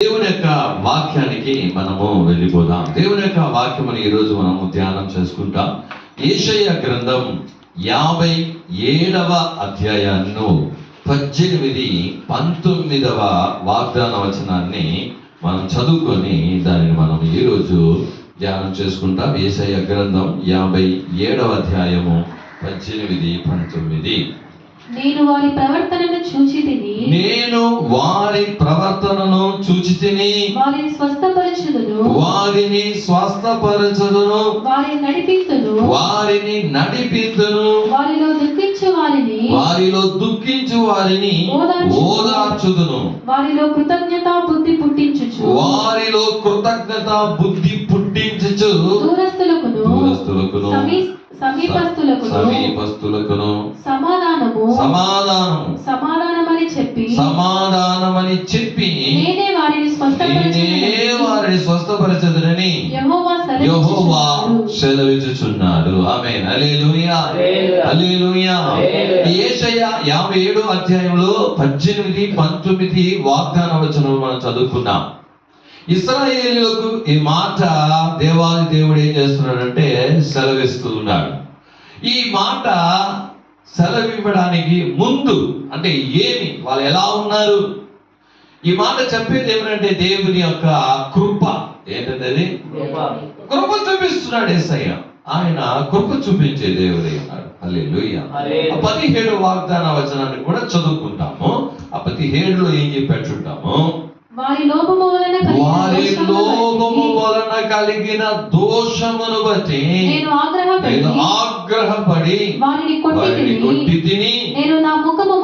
దేవుని యొక్క వాక్యానికి మనము వెళ్ళిపోదాం. దేవుని యొక్క వాక్యమును ఈరోజు మనము ధ్యానం చేసుకుంటాం. యెషయా గ్రంథం 57వ అధ్యాయాన్ని 18, 19వ వాగ్దాన వచనాన్ని మనం చదువుకొని దానిని మనం ఈరోజు ధ్యానం చేసుకుంటాం. యెషయా గ్రంథం 57వ అధ్యాయము 18, 19. నేను వారి ప్రవర్తనను చూచితిని, వారిని స్వస్థపరచుదును, వారిని నడిపింతును, వారిలో దుఃఖించు వారిని ఓదార్చుదును, వారిలో కృతజ్ఞతా బుద్ధి పుట్టించుచు దూరస్తులకును సమీపస్తులకును సమాధానమని చెప్పి నేనే వారిని స్వస్థపరచదునని యెహోవా సెలవిచ్చుచున్నాడు. ఆమేన్. హల్లెలూయా, హల్లెలూయా. యెషయా 57వ అధ్యాయంలో 18, 19 వాగ్దాన వచనం మనం చదువుకున్నాం. ఇశ్రాయేలీయులకు ఈ మాట దేవాది దేవుడు ఏం చేస్తున్నాడంటే సెలవిస్తూ ఉన్నాడు. ఈ మాట సెలవివ్వడానికి ముందు అంటే ఏమి, వాళ్ళు ఎలా ఉన్నారు, ఈ మాట చెప్పేది ఏమిటంటే దేవుని యొక్క కృప. ఏంటంటే అది కృప చూపిస్తున్నాడు యేసయ్య. ఆయన కృప చూపించే దేవుడే ఉన్నాడు. హల్లెలూయా. 17వ వాగ్దాన వచనాన్ని కూడా చదువుకుంటాము. ఆ 17లో ఏం చెప్పాడుంటాము? వారి లోపము వలన కలిగిన దోషమును బట్టి నేను ఆగ్రహపడి వారిని కొట్టి తిని నేను నా ముఖము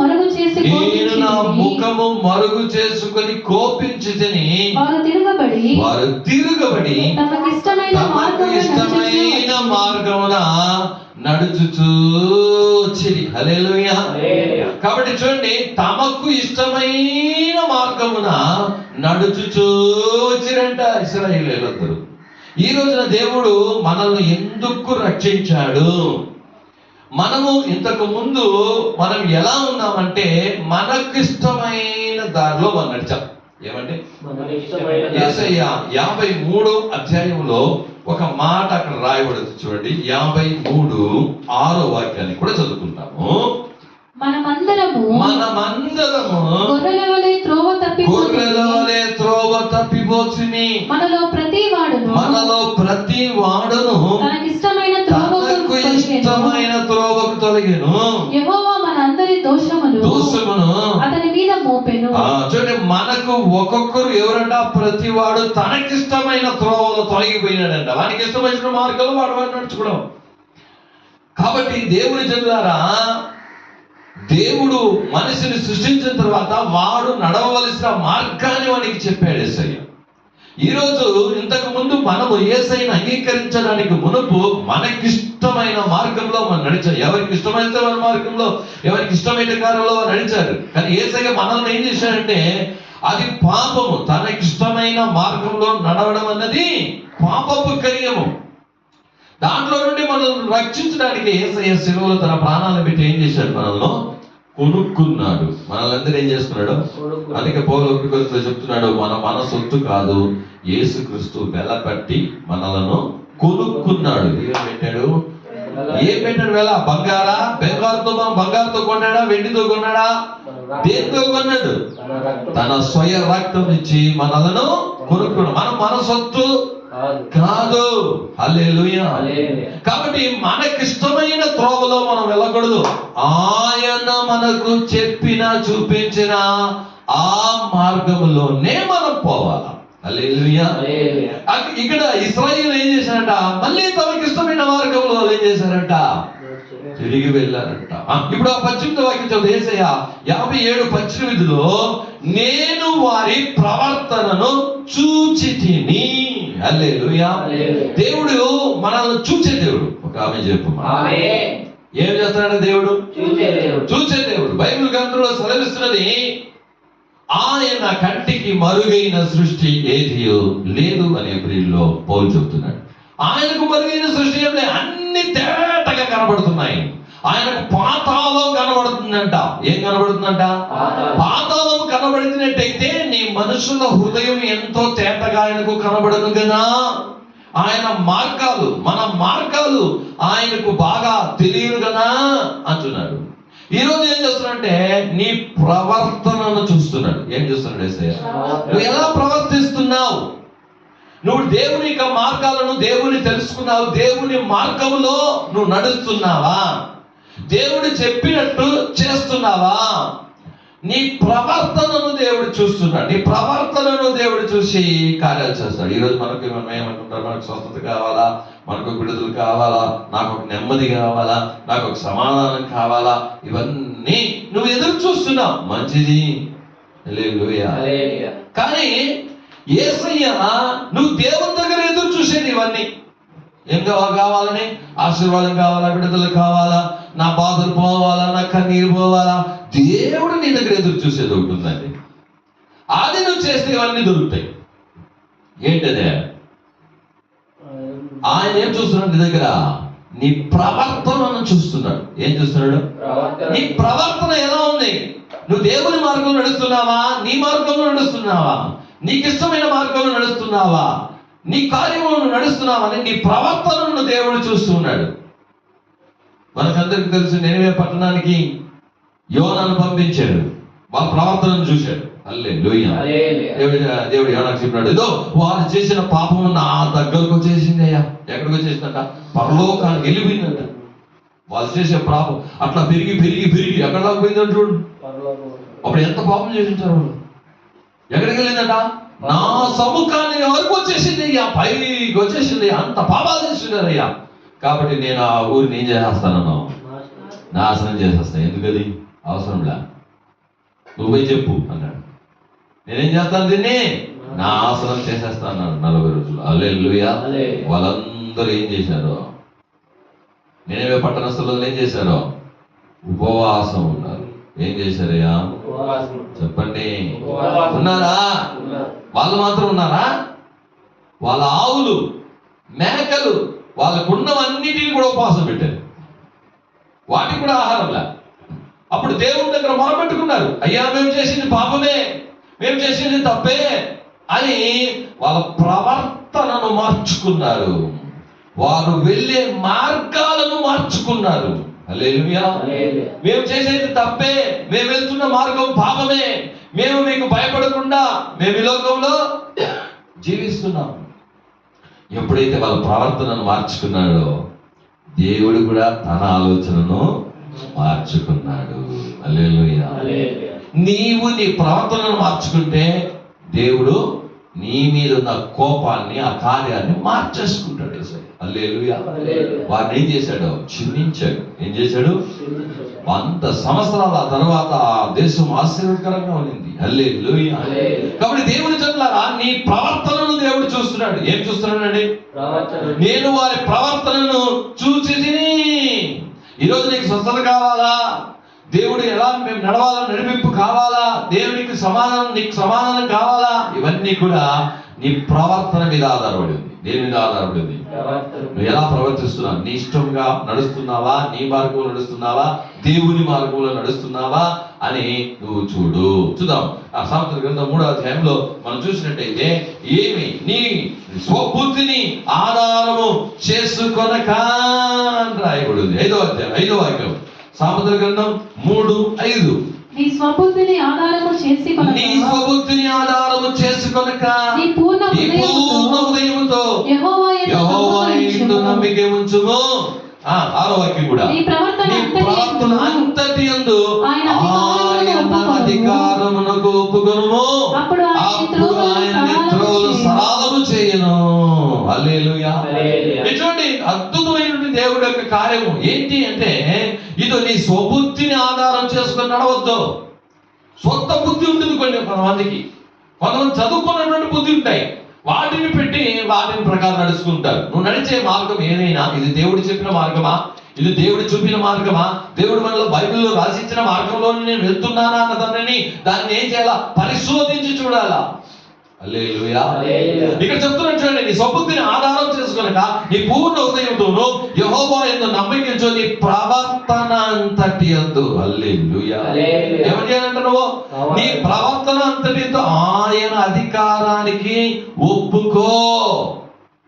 మరుగు చేసుకొని కోపించి తిని వారు తిరగబడి తమకు ఇష్టమైన మార్గమున నడుచుచు వచ్చిరి. హల్లెలూయా. కాబట్టి చూడండి, తమకు ఇష్టమైన మార్గమున నడుచుచూ వచ్చిరంట ఇశ్రాయేలీయులందరూ. ఈ రోజున దేవుడు మనల్ని ఎందుకు రక్షించాడు? మనము ఇంతకు ముందు మనం ఎలా ఉన్నామంటే మనకిష్టమైన దారిలో మనం నడిచాం. ఏమంటే యెషయా 53వ అధ్యాయంలో ఒక మాట అక్కడ రాయబడుతుంది. చూడండి, 53:6 వాక్యాన్ని కూడా చదువుకుంటాము. మనమందరము గొర్రెల వలె త్రోవ తప్పిపోచుని మనలో ప్రతి వాడును తనకు ఇష్టమైన త్రోవకు తొలగెను. యెహోవా మనందరి దోషమును అతని మీద మోపెను. చూడండి, మనకు ఒక్కొక్కరు ఎవరంట, ప్రతి వాడు తనకిష్టమైన త్రోవలో తొలగిపోయినాడంట. వానికి ఇష్టమైన మార్గంలో వాడు నడుచుకోవడం. కాబట్టి దేవుని జనులారా, దేవుడు మనిషిని సృష్టించిన తర్వాత వాడు నడవవలసిన మార్గాన్ని వానికి చెప్పాడు యేసయ్య. ఈరోజు ఇంతకు ముందు మనము యేసయ్యను అంగీకరించడానికి మునుపు మనకిష్టమైన మార్గంలో మనం నడిచాం. ఎవరికి ఇష్టమైన మార్గంలో, ఎవరికి ఇష్టమైన కార్యంలో నడిచారు. కానీ యేసయ్య మనల్ని ఏం చేశాడంటే అది పాపము. తనకిష్టమైన మార్గంలో నడవడం అన్నది పాపపు కార్యము. దాంట్లో నుండి మనల్ని రక్షించడానికి యేసయ్య శిలువలో తన ప్రాణాలను పెట్టి ఏం చేశాడు? మనల్ని కొనుక్కున్నాడు. మనల్ని ఏం చేస్తున్నాడు? అందుకే పౌలు చెప్తున్నాడు, మన సొత్తు కాదు, యేసుక్రీస్తు వెల పట్టి మనలను కొనుక్కున్నాడు. ఏం పెట్టాడు? వెల? బంగారుతో కొన్నాడా? వెండితో కొన్నాడా? దేంతో కొన్నాడు? తన స్వయ రక్తం ఇచ్చి మనలను కొనుక్కున్నాడు. మన సొత్తు కాదు. హల్లెలూయా. కాబట్టి మనకిష్టమైన త్రోవలో మనం వెళ్ళకూడదు. ఆయన మనకు చెప్పిన, చూపించిన ఆ మార్గంలోనే మనం పోవాలా. హల్లెలూయా. ఇక్కడ ఇశ్రాయేలు ఏం చేశారంట? మళ్ళీ తమకి ఇష్టమైన మార్గంలో ఏం చేశారంట? తిరిగి వెళ్ళారంట. ఇప్పుడు ఆ 18వ వాక్యం చదువు. యేషయా 57:18లో నేను వారి ప్రవర్తనను చూచితిని. హల్లెలూయా. దేవుడు మనల్ని చూచే దేవుడు. ఒక ఆమె చెప్పు. ఏం చేస్తాడు దేవుడు? చూచే దేవుడు. బైబిల్ గ్రంథంలో సెలవిస్తున్నది, ఆయన కంటికి మరుగైన సృష్టి ఏది లేదు అని ఎబ్రీయుల్లో పౌలు చెబుతున్నాడు. ఆయనకు మరుగైన సృష్టి ఏం లేదు, అన్ని తేటగా కనబడుతున్నాయి. ఆయనకు పాతాళం కనబడుతుందంట. ఏం కనబడుతుందంట? పాతాళం కనబడినట్టయితే నీ మనుషుల హృదయం ఎంతో తేటగా ఆయనకు కనబడను కదా. ఆయన మార్గాలు, మన మార్గాలు ఆయనకు బాగా తెలియదు కదా అంటున్నాడు. ఈరోజు ఏం చేస్తున్నాడంటే నీ ప్రవర్తనను చూస్తున్నాడు. ఏం చూస్తున్నాడు యేసయ్య? నువ్వు ఎలా ప్రవర్తిస్తున్నావు? నువ్వు దేవుని యొక్క మార్గాలను, దేవుని తెలుసుకున్నావు, దేవుని మార్గంలో నువ్వు నడుస్తున్నావా? దేవుడు చెప్పినట్టు చేస్తున్నావా? నీ ప్రవర్తనను దేవుడు చూస్తున్నాడు. నీ ప్రవర్తనను దేవుడు చూసి కార్యాలు చేస్తాడు. ఈరోజు మనం ఏమంటుంటారు? మనకు స్వస్థత కావాలా, మనకు విడుదల కావాలా, నాకు ఒక నెమ్మది కావాలా, నాకు ఒక సమాధానం కావాలా, ఇవన్నీ నువ్వు ఎదురు చూస్తున్నావు. మంచిది, హల్లెలూయా. కానీ యేసయ్య నువ్వు దేవుని దగ్గర ఎదురు చూసేది ఇవన్నీ. ఏం కావాలని? ఆశీర్వాదం కావాలా, విడుదల కావాలా, నా బాధలు పోవాలా, నా కన్నీరు పోవాలా. దేవుడు నీ దగ్గర ఎదురు చూసేది ఒకటి ఉందండి. అది నువ్వు చేస్తే ఇవన్నీ దొరుకుతాయి. ఏంటదే? ఆయన ఏం చూస్తున్నాడు నీ దగ్గర? నీ ప్రవర్తనను చూస్తున్నాడు. ఏం చూస్తున్నాడు? నీ ప్రవర్తన ఎలా ఉంది? నువ్వు దేవుని మార్గంలో నడుస్తున్నావా, నీ మార్గంలో నడుస్తున్నావా, నీకు ఇష్టమైన మార్గంలో నడుస్తున్నావా, నీ కార్యంలో నడుస్తున్నావని నీ ప్రవర్తనను దేవుడు చూస్తున్నాడు. మనకందరికి తెలుసు, నినివే పట్టణానికి యోనాను పంపించాడు. వాళ్ళ ప్రవర్తనను చూశాడు. హల్లెలూయా. దేవుడు యోనాకు చెప్పాడు, ఏదో వారు చేసిన పాపము నా దగ్గరకు వచ్చేసింది అయ్యా. ఎక్కడికి వచ్చేసిందంట? పరలోకానికి వెళ్ళిపోయిందంట. వాళ్ళు చేసే పాపం అట్లా పెరిగి పెరిగి పెరిగి ఎక్కడ దాకా పోయిందంట చూడు. అప్పుడు ఎంత పాపం చేసింటారు వాళ్ళు. ఎక్కడికి వెళ్ళిందట? నా సముఖాన్ని వరకు వచ్చేసింది అయ్యా, పైకి వచ్చేసింది. అంత పాపాలు చేస్తున్నారు అయ్యా. కాబట్టి నేను ఆ ఊరిని ఏం చేసేస్తానన్నావు? నాశనం చేసేస్తాను. ఎందుకది? అవసరంలా, నువ్వు పోయి చెప్పు అన్నాడు. నేనేం చేస్తాను? దీన్ని నాశనం చేసేస్తాను అన్నాడు 40 రోజులు. హల్లెలూయా. వాళ్ళందరూ ఏం చేశారు? నినివే పట్టణస్థులు ఏం చేశారో? ఉపవాసం ఉన్నారు. ఏం చేశారయ్యా? చెప్పండి. ఉన్నారా? వాళ్ళు మాత్రం ఉన్నారా? వాళ్ళ ఆవులు, మేకలు, వాళ్ళకున్నవన్నిటిని కూడా ఉపవాసం పెట్టారు. వాటికి కూడా ఆహారంలా. అప్పుడు దేవుని దగ్గర మొరపెట్టుకున్నారు, అయ్యా మేము చేసింది పాపమే, మేము చేసింది తప్పే అని వాళ్ళ ప్రవర్తనను మార్చుకున్నారు. వారు వెళ్ళే మార్గాలను మార్చుకున్నారు. హల్లెలూయా. మేము చేసేది తప్పే, మేము వెళ్తున్న మార్గం పాపమే, మేము మీకు భయపడకుండా మేము ఈ లోకంలో జీవిస్తున్నాం. ఎప్పుడైతే వాళ్ళ ప్రవర్తనను మార్చుకున్నాడో దేవుడు కూడా తన ఆలోచనను మార్చుకున్నాడు. హల్లెలూయా. నీవు నీ ప్రవర్తనను మార్చుకుంటే దేవుడు నీ మీద ఉన్న కోపాన్ని, ఆ కార్యాన్ని మార్చేసుకుంటాడు. హల్లెలూయా. వాడిని ఏం చేశాడు? క్షమించాడు. ఏం చేశాడు? 100 సంవత్సరాల తర్వాత ఆ దేశం ఆశీర్వాదకరంగా ఉంది. హల్లెలూయా. కాబట్టి దేవుని జనులారా, నీ ప్రవర్తనను దేవుడు చూస్తున్నాడు. ఏం చూస్తున్నాడండి? నేను వారి ప్రవర్తనను చూసి, ఈరోజు నీకు స్వస్థత కావాలా, దేవుడు ఎలా మేము నడవాలని నడిపింపు కావాలా, దేవునికి సమాధానం, నీకు సమాధానం కావాలా, ఇవన్నీ కూడా నీ ప్రవర్తన మీద ఆధారపడి ఉంది. దేని మీద ఆధారపడి ఉంది? నువ్వు ఎలా ప్రవర్తిస్తున్నావు? నీ ఇష్టంగా నడుస్తున్నావా, నీ మార్గంలో నడుస్తున్నావా, దేవుని మార్గంలో నడుస్తున్నావా అని నువ్వు చూద్దాం. ఆ సామెతల గ్రంథం 3వ అధ్యాయంలో మనం చూసినట్టయితే, ఏమి నీ స్వబుద్ధిని ఆధారము చేసుకొనక అని రాయబడి ఉంది. 5వ అధ్యాయం 5వ వాక్యం, సామెతల గ్రంథం 3:5. నీ స్వబుద్ధిని ఆధారము చేసుకొనక నీ పూర్ణ హృదయముతో యెహోవా యందు నమ్మిక ఉంచుము. 6వ వాక్యం కూడా, నీ ప్రవర్తన అంతటి యందు ఆయన అధికారమునకు ఒప్పుకొనుము, అప్పుడు ఆయన మిత్రులు సరాలము చేయను. హల్లెలూయా. ఇటువంటి అద్భుతమైనటువంటి దేవుడి యొక్క కార్యము ఏంటి అంటే, ఇది నీ స్వబుద్ధిని ఆధారం చేసుకొని నడవద్దు. సొంత బుద్ధి ఉంటుంది కొంతమందికి చదువుకున్నటువంటి బుద్ధి ఉంటాయి. వాటిని పెట్టి వాటిని ప్రకారం నడుచుకుంటారు. నువ్వు నడిచే మార్గం ఏదైనా, ఇది దేవుడు చెప్పిన మార్గమా, ఇది దేవుడు చూపిన మార్గమా, దేవుడు మనలో బైబిల్లో రాసిచ్చిన మార్గంలో నేను వెళ్తున్నానా అన్న దాన్ని ఏం చేయాలా? పరిశోధించి చూడాలా. హల్లెలూయా. హల్లెలూయా. ఇక్కడ చెప్తున్నాడు చూడండి, నీ స్వబుద్ధిని ఆధారం చేసుకొనక నీ పూర్ణ హృదయంతోను యెహోవా యందు నమ్మిక ఉంచు, నీ ప్రవర్తన అంతటి యందు. హల్లెలూయా. హల్లెలూయా. ఏమని చేయాలంట నువ్వు? నీ ప్రవర్తన అంతటితో ఆయన అధికారానికి ఒప్పుకో.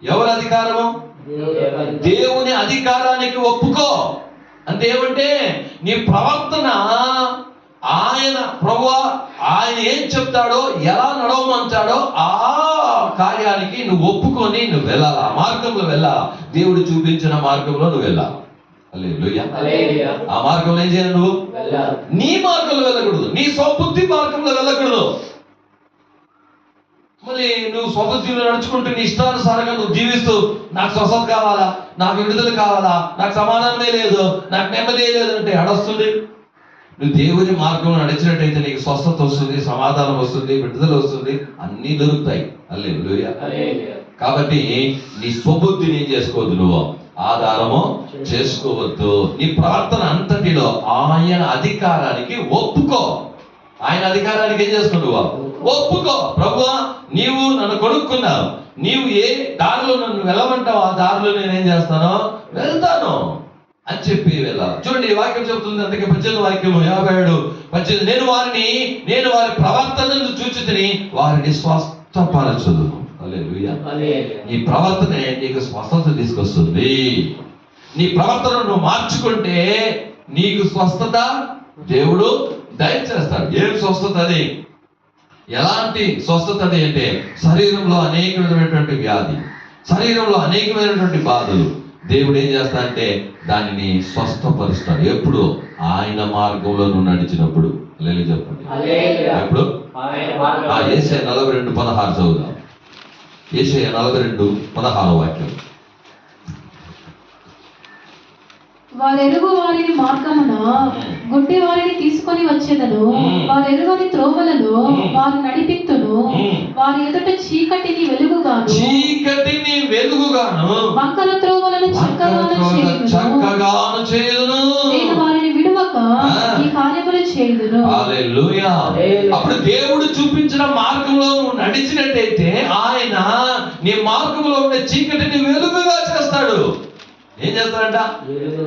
ఎవరి అధికారము? దేవుని అధికారానికి ఒప్పుకో. అంటే ఏమంటే నీ ప్రవర్తన ఆయన ప్రభువా ఆయన ఏం చెప్తాడో, ఎలా నడవమంటాడో ఆ కార్యానికి నువ్వు ఒప్పుకొని నువ్వు వెళ్ళాలి. ఆ మార్గంలో వెళ్ళాలి. దేవుడు చూపించిన మార్గంలో నువ్వు వెళ్ళాలి. హల్లెలూయా. హల్లెలూయా. ఆ మార్గంలో ఏం చేయాలి? నువ్వు వెళ్ళాలి. నీ మార్గంలో వెళ్ళకూడదు, నీ స్వబుద్ధి మార్గంలో వెళ్ళకూడదు. మళ్ళీ నువ్వు స్వబుద్ధిలో నడుచుకుంటూ నీ ఇష్టానుసారంగా నువ్వు జీవిస్తూ నాకు స్వస్థత కావాలా, నాకు విడుదల కావాలా, నాకు సమాధానమే లేదు, నాకు నెమ్మది లేదు అంటే ఎడొస్తుంది. నువ్వు దేవుని మార్గంలో నడిచినట్టయితే నీకు స్వస్థత వస్తుంది, సమాధానం వస్తుంది, విడుదల వస్తుంది, అన్నీ దొరుకుతాయి. హల్లెలూయా. హల్లెలూయా. కాబట్టి నీ స్వబుద్ధిని ఏం చేసుకోవద్దు, నువ్వు ఆధారము చేసుకోవద్దు. నీ ప్రవర్తన అంతటిలో ఆయన అధికారానికి ఒప్పుకో. ఆయన అధికారానికి ఏం చేసుకో, నువ్వు ఒప్పుకో. ప్రభువా నీవు నన్ను కొనుక్కున్నావు, నీవు ఏ దారిలో నన్ను వెళ్ళమంటావు ఆ దారిలో నేనేం చేస్తాను, వెళ్తాను అని చెప్పి వెళ్ళాలి. చూడండి ఈ వాక్యం చెబుతుంది, అందుకే 18 వాక్యము 57 నేను వారి ప్రవర్తనను చూచితిని, వారిని స్వస్థపరచుదు. హల్లెలూయా. హల్లెలూయా. నీ ప్రవర్తనే నీకు స్వస్థత తీసుకొస్తుంది. నీ ప్రవర్తనను నువ్వు మార్చుకుంటే నీకు స్వస్థత దేవుడు దయచేస్తాడు. ఏం స్వస్థత అది? ఎలాంటి స్వస్థత అది అంటే శరీరంలో అనేకమైనటువంటి వ్యాధి, శరీరంలో అనేకమైనటువంటి బాధలు దేవుడు ఏం చేస్తాడంటే దానిని స్వస్థపరుస్తాడు. ఎప్పుడు? ఆయన మార్గంలో నువ్వు నడిచినప్పుడు. హల్లెలూయా చెప్పండి. హల్లెలూయా. ఎప్పుడు? ఆయన మార్గంలో. యేషయా 42:16 చదువుదాం. యేషయా 42:16 వాక్యం. వారెరుగు వారిని మార్గమున గుడ్డి వారిని తీసుకొని వచ్చేదను, వారెరుగని త్రోవలలో వారు నడిపిత్తును, వారి ఎదుట చీకటిని వెలుగుగాను వంకర త్రోవలను చక్కగాను చేయుదును. నేను వారిని విడువక ఈ కార్యములు చేయుదును. హల్లెలూయా. అప్పుడు దేవుడు చూపించిన మార్గంలో నువ్వు నడిచినట్టయితే ఆయన నీ మార్గంలో ఉండే చీకటిని వెలుగుగా చేస్తాడు. ఏం చేస్తాడంట?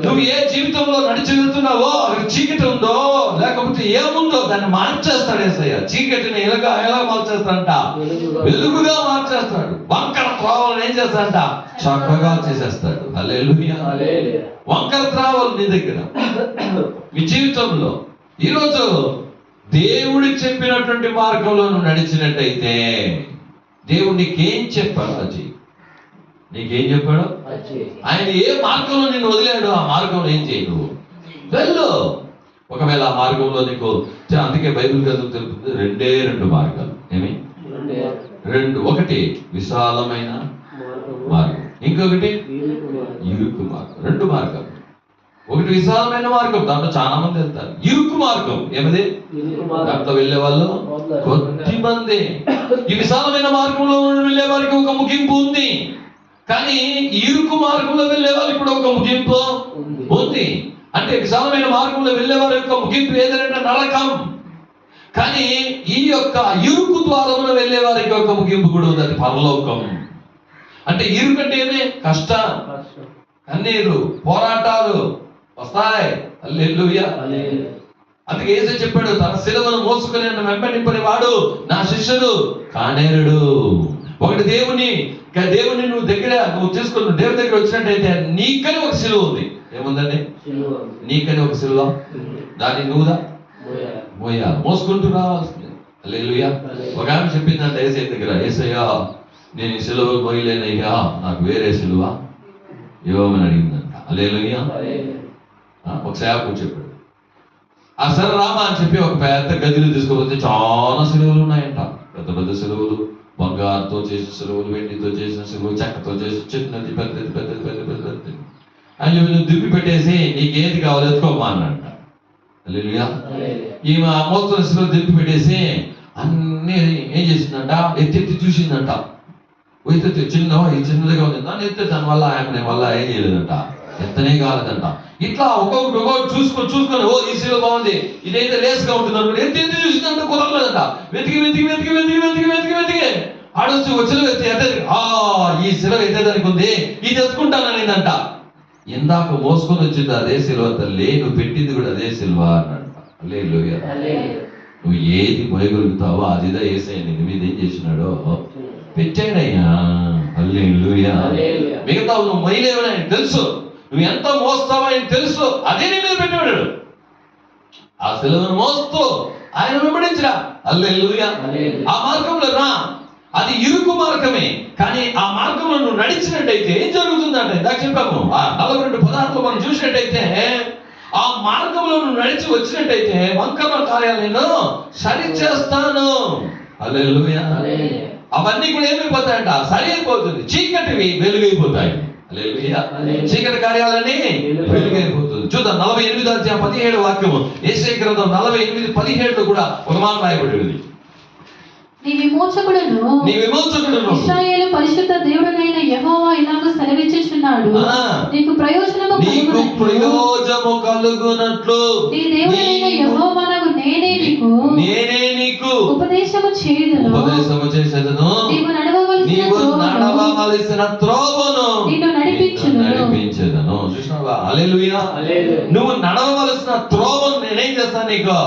నువ్వు ఏ జీవితంలో నడిచి వెళ్తున్నావో అక్కడ చీకటి ఉందో లేకపోతే ఏముందో దాన్ని మార్చేస్తాడు యేసయ్య. చీకటిని ఎలా మార్చేస్తాడంట? వెలుగుగా మార్చేస్తాడు. వంకర త్రోవలను ఏం చేస్తాడంట? చక్కగా చేసేస్తాడు. హల్లెలూయా. వంకర త్రోవలు నీ దగ్గర, మీ జీవితంలో ఈరోజు దేవుడికి చెప్పినటువంటి మార్గంలో నువ్వు నడిచినట్టయితే దేవుడు నీకేం చెప్పాడు అది నీకేం చెప్పాడు? ఆయన ఏ మార్గంలో నిన్ను వదిలాడు ఆ మార్గంలో ఏం చేయి, నువ్వు వెళ్ళు. ఒకవేళ ఆ మార్గంలో నీకు, అందుకే బైబిల్ గ్రంథం తెలుపుతుంది 2 మార్గాలు. ఏమి? 2. ఒకటి విశాలమైన మార్గం, ఇంకొకటి ఇరుకు మార్గం. 2 మార్గాలు. ఒకటి విశాలమైన మార్గం, దాంట్లో చాలా మంది వెళ్తారు. ఇరుకు మార్గం ఏమది? దాంట్లో వెళ్ళే వాళ్ళు కొద్ది మంది. ఈ విశాలమైన మార్గంలో వెళ్ళే వారికి ఒక ముగింపు ఉంది, కానీ ఇరుకు మార్గంలో వెళ్ళే వాళ్ళకి కూడా ఒక ముగింపు ఉంది. అంటే విశాలమైన మార్గంలో వెళ్ళే వారి యొక్క ముగింపు ఏదంటే నరకం, కానీ ఈ యొక్క ఇరుకు ద్వారమున వెళ్ళే వారికి ఒక ముగింపు కూడా ఉంది, అది పరలోకం. అంటే ఇరుకు అంటే ఏమి? కష్టం, కన్నీరు, పోరాటాలు వస్తాయి. హల్లెలూయా. అందుకే యేసు చెప్పాడు, తన శిలువను మోసుకుని నన్ను వెంబడింపని వాడు నా శిష్యుడు కానేరుడు. ఒకటి దేవుని నువ్వు తీసుకుని దేవుని దగ్గర వచ్చినట్టయితే నీకని ఒక శిలువ ఉంది. ఏముందండి? నీకని ఒక శిలువ, దాన్ని నువ్వుదా మోయాలి, మోసుకుంటూ రావాల్సింది. హల్లెలూయా. ఒక ఆమె చెప్పిందంట యేసయ్య దగ్గర, యేసయ్యా నేను ఈ శిలువ మోయలేనయ్యా, నాకు వేరే శిలువ ఇవ్వమని అడిగిందంట. హల్లెలూయా. ఒక సేవకుడు చెప్పాడు, ఆ సరే రామా అని చెప్పి ఒక పెద్ద గదిలో తీసుకుపోతే చాలా సిలువలు ఉన్నాయంట. పెద్ద పెద్ద సిలువలు, బంగారుతో చేసిన సిలువలు, వెండితో చేసిన సిలువలు, చెక్కతో చేసి చిన్నది పెద్దది పెద్దది పెద్దది పెద్దది అని చెప్పి నువ్వు దిప్పి పెట్టేసి నీకు ఏది కావాలి ఎత్తుకోమా అన్నట. హల్లెలూయా. ఈమె ఆ మోస్తున్న సిలువ దిప్పి పెట్టేసి అన్ని ఏం చేసిందంట, ఎత్తి చూసిందంట. ఎత్తి చిన్నదిగా ఉంది, దాన్ని ఎత్తే దాని వల్ల ఆమె వల్ల ఏం చేయలేదంట, ఎత్తనే కాలేదంట. ఇట్లా ఒక్కొక్కటి చూసుకొని ఓ ఈ సిలువ బాగుంది, ఇదైతే లేస్గా ఉంటుంది అనుకుంటే ఎత్తి చూసిందంట, కుదరలేదంట. వెతికి ఆడొచ్చి సిలువ ఎత్తి ఈ సిలువ ఎత్తేదానికి ఉంది, ఇది ఎత్తుకుంటాననిందంట. ఇందాక మోసుకొని వచ్చింది అదే సిలువ తల్లి, నువ్వు పెట్టింది కూడా అదే సిలువ అన్నంట. హల్లెలూయా. నువ్వు ఏది మోయగలుగుతావో అదిదా యేసయ్య నీ మీద ఏం చేసినాడో పెట్టాడయ్యా. హల్లెలూయా. మిగతా నువ్వు మొయ్యలేవని ఆయన తెలుసు, నువ్వు ఎంత మోస్తావో ఆయన తెలుసు, అదే నీ మీద పెట్టాడు. ఆ సిలువను మోస్తూ ఆయన వెంబడించరా. హల్లెలూయా. ఆ మార్గంలో రా, అది ఇరుకు మార్గమే, కానీ ఆ మార్గంలో నువ్వు నడిచినట్టయితే ఏం జరుగుతుందంటే ఇందాక చెప్పాము ఆ 42:16 మనం చూసినట్టయితే, ఆ మార్గంలో నువ్వు నడిచి వచ్చినట్టయితే వంకర కార్యాలను సరి చేస్తాను. హల్లెలూయా. అవన్నీ కూడా ఏమైపోతాయంట, సరి అయిపోతుంది. చీకటివి వెలుగైపోతాయి. హల్లెలూయా. చీకటి కార్యాలన్నీ వెలుగైపోతుంది. చూద్దాం 48:17 వాక్యము, యెషయా గ్రంథం 48:17 కూడా ఒక మాట రాయబడింది. నీ విమోచకుడును ఇశ్రాయేలు పరిశుద్ధ దేవుడనైన యెహోవా ఇలాగ సెలవిచ్చుచున్నాడు, నీకు ప్రయోజనము కలుగునట్లు నీ దేవుడైన యెహోవానగు నేనే నీకు ఉపదేశము చేసేదను, నీవు నడవవలసిన త్రోవను నిన్ను నడిపించెదను. చూసినావా? హల్లెలూయా. నువ్వు నడవవలసిన త్రోవను నేనేం చేస్తాను, నీకు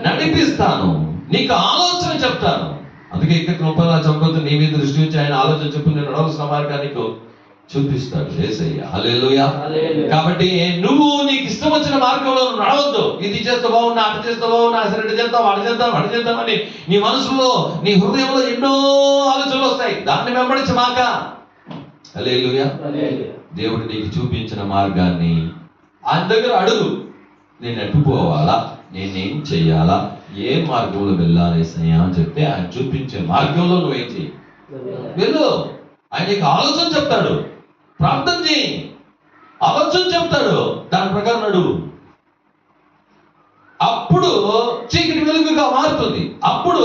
నడిపిస్తాను, నీకు ఆలోచన చెప్తాను. అందుకే ఇక్కడ కృపలా చంపొద్దు, నీ మీద దృష్టి ఉంచి ఆయన ఆలోచన చెప్పు, నేను నడవలసిన మార్గానికి చూపిస్తాడు యేసయ్య. హల్లెలూయా. కాబట్టి నువ్వు నీకు ఇష్టం వచ్చిన మార్గంలో నడవద్దు. ఇది చేస్తే బాగున్నా, అటు చేస్తే బాగున్నా, సరే ఇటు చేద్దాం, అటు చేద్దామని నీ మనసులో నీ హృదయంలో ఎన్నో ఆలోచనలు వస్తాయి. దాన్ని వెంబడించమాక. హల్లెలూయా. దేవుడు నీకు చూపించిన మార్గాన్ని ఆయన దగ్గర అడుగు. నేను ఎటు పోవాలా, నేనేం చెయ్యాలా, ఏ మార్గంలో వెళ్ళాలి యేసయ్యా అని చెప్తే ఆయన చూపించే మార్గంలో నువ్వేం చెయ్యి, వెళ్ళు. ఆయన నీకు ఆలోచన చెప్తాడు. ప్రార్థన చేయి, ఆలోచన చెప్తాడు, దాని ప్రకారం అడుగు. అప్పుడు చీకటి వెలుగుగా మారుతుంది. అప్పుడు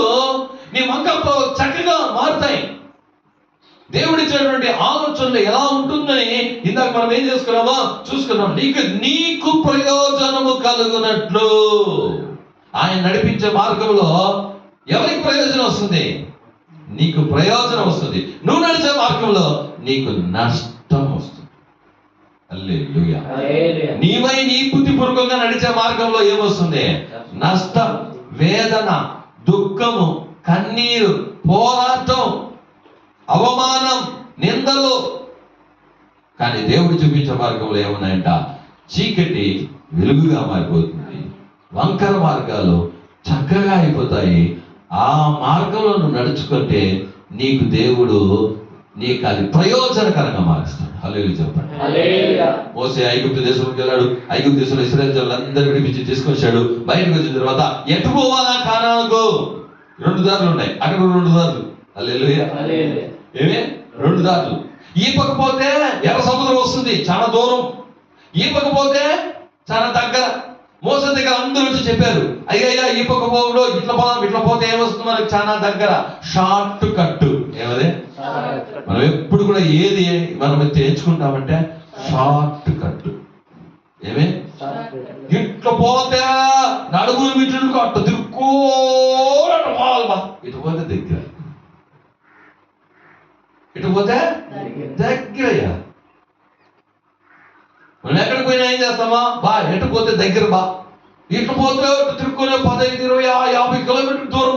నీ వంకతో చక్కగా మారుతాయి. దేవుడిచ్చినటువంటి ఆలోచనలు ఎలా ఉంటుందని ఇందాక మనం ఏం చూసుకున్నాం. నీకు ప్రయోజనము కలుగునట్లు ఆయన నడిపించే మార్గంలో ఎవరికి ప్రయోజనం వస్తుంది? నీకు ప్రయోజనం వస్తుంది. నువ్వు నడిచే మార్గంలో నీకు నష్టం వస్తుంది. హల్లెలూయా. నీవై నీ బుద్ధిపూర్వకంగా నడిచే మార్గంలో ఏమొస్తుంది? నష్టం, వేదన, దుఃఖము, కన్నీరు, పోరాటం, అవమానం, నిందలు. కానీ దేవుడు చూపించే మార్గంలో ఏమున్నాయంట? చీకటి వెలుగుగా మారిపోతుంది, వంకర మార్గాలు చక్కగా అయిపోతాయి. ఆ మార్గంలో నువ్వు నడుచుకుంటే నీకు దేవుడు నీకు అది ప్రయోజనకరంగా మారుస్తాడు. హల్లెలూయా చెప్పండి. మోసే ఐగుప్తు దేశంలోకి వెళ్ళాడు. ఐగుప్తు దేశంలో ఇశ్రాయేలు జనులందరూ విడిపించి తీసుకొచ్చాడు. బయటకు వచ్చిన తర్వాత ఎటు పోవాలా? కానానుకు 2 దారులు ఉన్నాయి. అక్కడ 2 దారులు. హల్లెలూయా. ఏమే 2 దారులు. ఈ పక్క పోతే ఎర్ర సముద్రం వస్తుంది, చాలా దూరం. ఈ పక్క పోతే చాలా దగ్గర. మోసే దగ్గర అందరూ వచ్చి చెప్పారు, అయ్యా ఈ పక్క పోవడం ఇట్లా పోతే ఏమొస్తుంది మనకి? చాలా దగ్గర, షార్ట్ కట్. ఏమదే? మనం ఎప్పుడు కూడా ఏది మనం ఎంచుకుంటామంటే షార్ట్ కట్. ఏమే? ఇట్లా పోతే నడుగురు మిట్లకు అట్ట తిరుక్కోట పోవాలమ్మా. ఇటు పోతే దగ్గర, ఇటు పోతే దగ్గరయ్యా. మనం ఎక్కడికి పోయినా ఏం చేస్తామా? ఎటు పోతే దగ్గర బా. ఇటు పోతే తిరుక్కునే 15, 20, 50 కిలోమీటర్ దూరం.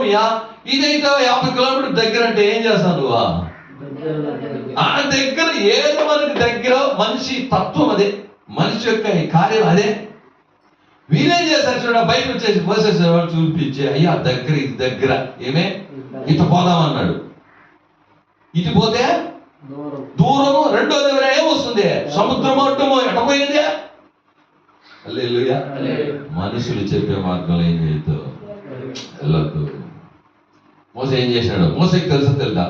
ఇదైతే 50 కిలోమీటర్ దగ్గర అంటే ఏం చేస్తాను నువ్వు? ఆ దగ్గర ఏదో మనకి దగ్గర. మనిషి తత్వం అదే, మనిషి యొక్క కార్యం అదే. వీరేం చేశారు చూడ, బయట వచ్చేసి పోసేసేవాడు చూపించి, అయ్యా దగ్గర, ఇది దగ్గర. ఏమే? ఇటు పోదామన్నాడు. ఇటు పోతే దూరము. రెండో దగ్గర ఏమొస్తుంది? సముద్రం అడ్డము. ఎటపోయింది? హల్లెలూయా. మనుషులు చెప్పే మార్గంలో ఏం చేయొద్దు, వెళ్ళొద్దు. మోసే ఏం చేశాడు? మోసేకి తెలుసా?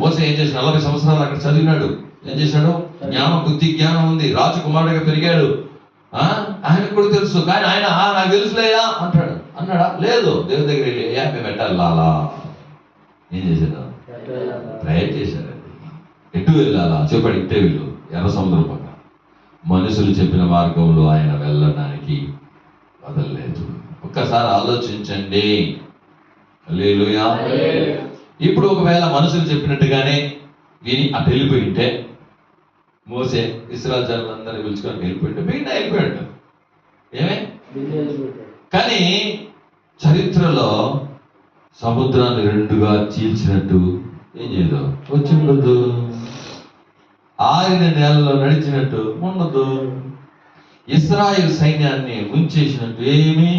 మోసే ఏం చేశాడు? 40 సంవత్సరాలు అక్కడ చదివినాడు. ఏం చేశాడు? బుద్ధి జ్ఞానం ఉంది, రాజకుమారుడిగా పెరిగాడు. ఆయనకు కూడా తెలుసు. కానీ ఆయన నాకు తెలుసులేయా అంటాడు. అన్నాడా? లేదు. దేవుడి దగ్గర వెళ్ళి మేము పెట్టాలి లాలా. ఏం చేశాడు? ప్రయత్నం చేశాడు. ఎటు వెళ్ళాలా చెప్పాడు? ఇట్టే వెళ్ళు, ఎర్ర సముద్రం పక్క. మనుషులు చెప్పిన మార్గంలో ఆయన వెళ్ళడానికి వదలలేదు. ఒక్కసారి ఆలోచించండి. హల్లెలూయా. ఇప్పుడు ఒకవేళ మనుషులు చెప్పినట్టుగానే విని అటు వెళ్ళిపోయి ఉంటే, మోసే ఇశ్రాయేలు జనులందరినీ పిలుచుకొని వెళ్ళిపోయింటే మిగతా వెళ్ళిపోయాడు. ఏమే కానీ చరిత్రలో సముద్రాన్ని రెండుగా చీల్చినట్టు ఏం చేయదు, వచ్చి ఉండదు. ఆరిన నేలలో నడిచినట్టు ఉండదు. ఇశ్రాయేలు సైన్యాన్ని ముంచేసినట్టు ఏమీ.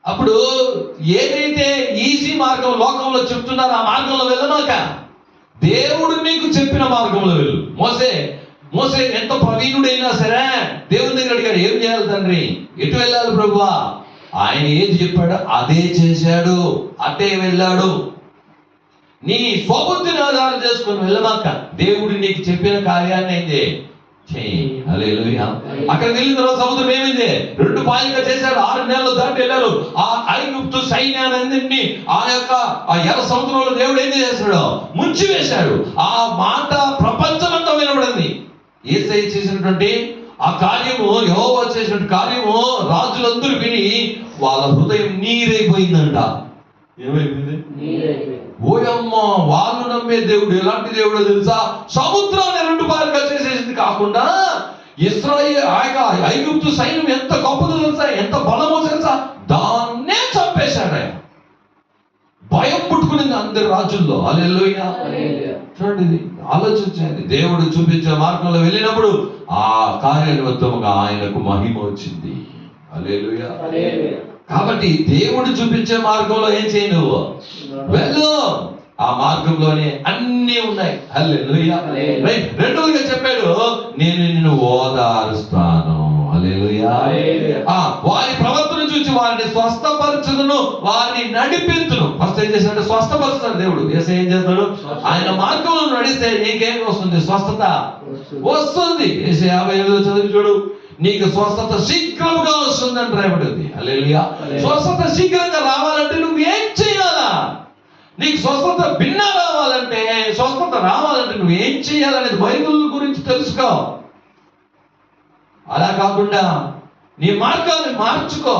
అప్పుడు ఏదైతే ఈజీ మార్గం లోకంలో చెప్తున్నారో ఆ మార్గంలో వెళ్ళమాక, దేవుడు నీకు చెప్పిన మార్గంలో వెళ్ళు. మోసే ఎంత ప్రవీణుడైనా సరే దేవుని దగ్గర అడిగాడు, ఏం చేయాలి తండ్రి, ఎటు వెళ్ళాలి ప్రభువా? ఆయన ఏది చెప్పాడో అదే చేశాడు, అటే వెళ్ళాడు. నీ స్వబుద్ధిని ఆధారం చేసుకొని వెళ్ళమాక, దేవుడు నీకు చెప్పిన కార్యాన్ని అయింది చెయ్యి. హల్లెలూయా. అక్కడ వెళ్ళిన తర్వాత సముద్రం ఏమైంది, రెండు పాయలుగా చేశాడు. 6 నెలలు దాటి వెళ్ళారు. ఆ ఐగుప్తు సైన్యాన్ని ఆ ఎర్ర సముద్రంలో దేవుడు ఏం చేశాడు, ముంచి వేశాడు. ఆ మాట ప్రపంచమంతా వినబడింది. యేసయ్య చేసినటువంటి ఆ కార్యము, యెహోవా చేసినటువంటి కార్యము రాజులందరూ విని వాళ్ళ హృదయం నీరైపోయిందంట. ఏమైపోయింది? ఓయమ్మ, వాళ్ళు నమ్మే దేవుడు ఎలాంటి దేవుడో తెలుసా? సముద్రాన్ని 2 పాయలుగా చేసేసింది. కాకుండా ఐగుప్తు సైన్యం ఎంత గొప్పదో తెలుసా, ఎంత బలమో తెలుసా, దాన్నే చంపేశాడు ఆయన. భయం పుట్టుకునింది అందరి రాజుల్లో. హల్లెలూయా. చూడండి, ఇది ఆలోచించండి. దేవుడు చూపించే మార్గంలో వెళ్ళినప్పుడు ఆ కార్యనిమిత్తముగా ఆయనకు మహిమ వచ్చింది. హల్లెలూయా. కాబట్టి దేవుడు చూపించే మార్గంలో ఏం చేయి, నువ్వు వెళ్ళు. ఆ మార్గంలోనే అన్నీ ఉన్నాయి. హల్లెలూయా. రైట్. రెండోదిగా చెప్పాడు, నేను నిన్ను ఓదారుస్తాను. హల్లెలూయా. వారి ప్రవర్తన చూసి వారిని స్వస్థపరచుదును, వారిని నడిపించును. ఫస్ట్ ఏం చేశాడు, స్వస్థపరుస్తాడు దేవుడు. యేసయ్య ఏం చేస్తాడు, ఆయన మార్గంలో నడిస్తే నీకేం వస్తుంది, స్వస్థత వస్తుంది. యేసయ్య 58 చదివి చూడు, నీకు స్వస్థత శీఘ్రంగా వస్తుందని రాయబడింది. హల్లెలూయా. స్వస్థత శీఘ్రంగా రావాలంటే నువ్వు ఏం చేయాలా? నీకు స్వస్థత భిన్న రావాలంటే, స్వస్థత రావాలంటే నువ్వు ఏం చేయాలనేది బైబిల్ గురించి తెలుసుకో. అలా కాకుండా నీ మార్గాన్ని మార్చుకో.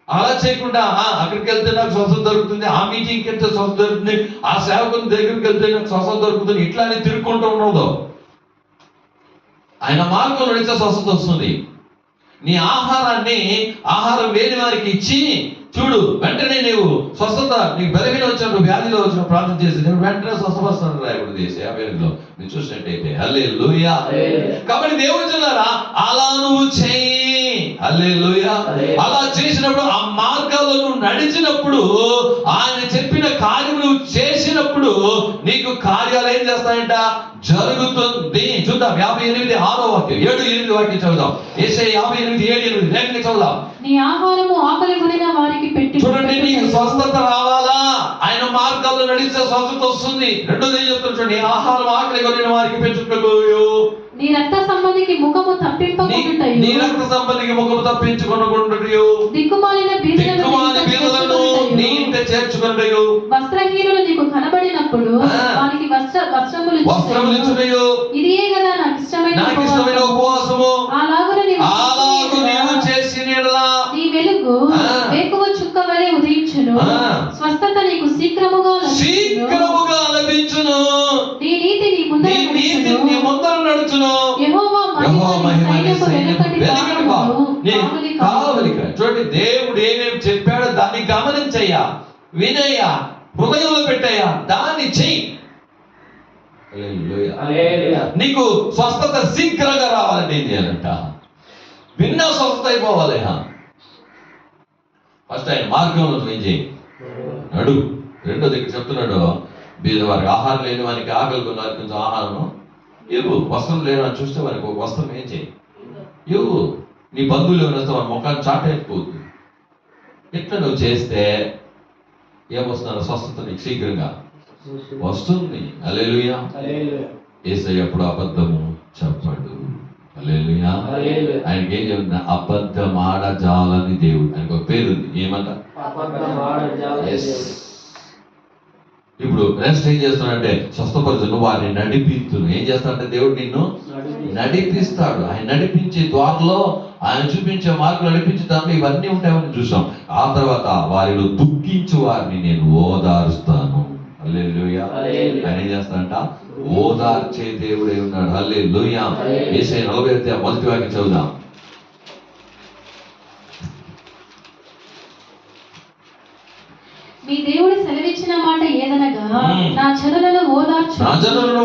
అలా చేయకుండా అక్కడికి వెళ్తే నాకు స్వస్థత దొరుకుతుంది, ఆ మీటింగ్కి వెళ్తే స్వస్థత దొరుకుతుంది, ఆ సేవకుని దగ్గరికి వెళ్తే నాకు స్వస్థత దొరుకుతుంది, ఇట్లానే తిరుగుకుంటూ ఉండదు. ఆయన మార్గంలో నడిచే స్వస్థత వస్తుంది. నీ ఆహారం లేని వారికి ఇచ్చి చూడు, వెంటనే నీవు స్వస్థత, నీకు బలహీన వచ్చినప్పుడు, వ్యాధిలో వచ్చిన ప్రార్థన చేసి నేను వెంటనే స్వస్థపరుస్తాను రాయబడి చేసే ఆ వేదిలో మీరు చూసినట్టయితే. హల్లెలూయా. కాబట్టి దేవుడు చెల్లారా, అలా నువ్వు చెయ్యి. హల్లెలూయా. అలా చేసినప్పుడు, ఆ మార్గాల్లో నువ్వు నడిచినప్పుడు, ఆయన చెప్పిన కార్యం నువ్వు చేసినప్పుడు నీకు కార్యాలు ఏం చేస్తాయంట, జరుగుతుంది. చూద్దాం 58:6 వాక్యం, 7-8 వాక్యం చదువుదాం. యేసయ్య 58:7-8 లేఖని చదువుదాం. నీ ఆహారము ఆకలి కొనిన వారికి పెట్టి. చూడండి, నీకు స్వస్థత రావాలా, ఆయన మార్గాల్లో నడిస్తే స్వస్థత వస్తుంది. రెండోది ఏం చెప్తారు చూడండి, ఆహారం ఆకలి కొనిన వారికి పెంచుటకు. నీ రక్త సంబంధికి ముఖము తప్పింపకుండుటయు. నీ రక్త సంబంధికి ముఖము తప్పించుకొనకుండుటయు. దిక్కుమాలిన బీదలను నీ ఇంట చేర్చుకొనుటయు. వస్త్రహీనులు నీకు కనబడినప్పుడు వారికి వస్త్రములు ఇచ్చుటయు. ఇదియే కదా నాకు ఇష్టమైన ఉపవాసము. అలాగున నీవు చేసిన యెడల నీ వెలుగు వేకువ చుక్క వలె ఉదయించును. స్వస్థత నీకు శీఘ్రముగా లభించును. నీ నీతి నీ ముందర నడుచును. యెహోవా మహిమ కావలిక. చూడండి, దేవుడు ఏమేమి చెప్పాడో దాన్ని గమనించయ్యా, వినయ్యా, హృదయంలో పెట్టయ్యా, దాన్ని చెయ్యి. నీకు స్వస్థత శీఘ్రంగా రావాలంటే ఏం చేయాలంట, భిన్న స్వస్థత అయిపోవాలి. ఫస్ట్ ఆయన మార్గంలో ఏం చేయి, నడు. రెండో దగ్గర చెప్తున్నాడు, బీదవారికి ఆహారం లేని వారికి, ఆకలి కొన్న వారికి కొంచెం ఆహారం ఇవ్వు. వస్త్రం లేని వారిని చూస్తే వారికి ఒక వస్త్రం ఏం చేయి, ఇవ్వు. నీ బంధువులు ఏమైనా వస్తే వారి ముఖాన్ని చాటేసుకోవద్దు. ఇట్లా నువ్వు చేస్తే ఏమొస్తున్నారు, స్వస్థత నీకు శీఘ్రంగా వస్తుంది. హల్లెలూయా. యేసయ్య అప్పుడు అబద్ధము చెప్పాడు. హల్లెలూయా. ఆయనకి ఏం చెప్తున్నా, అబద్ధం ఆడజాలని దేవుడు. ఆయనకు ఒక పేరు ఉంది, ఏమంట. ఇప్పుడు నెక్స్ట్ ఏం చేస్తున్నాడంటే, స్వస్థపరుచును, వారిని నడిపిస్తును. ఏం చేస్తాడంటే దేవుడు నిన్ను నడిపిస్తాడు. ఆయన నడిపించే ద్వారలో ఆయన చూపించే మార్గం నడిపించే దాంట్లో ఇవన్నీ ఉంటాయని చూసాం. ఆ తర్వాత వారిలో దుఃఖించు వారిని నేను ఓదారుస్తాను. హల్లెలూయా. ఆయన ఏం చేస్తాడంట? ఓదార్చే దేవుడే ఉన్నాడు. హల్లెలూయా. యేశాయ 40 మొదటి వాక్యం చదువుదాం. మీ దేవుడు సెలవిచ్చిన మాట ఏదనగా, నా జనులను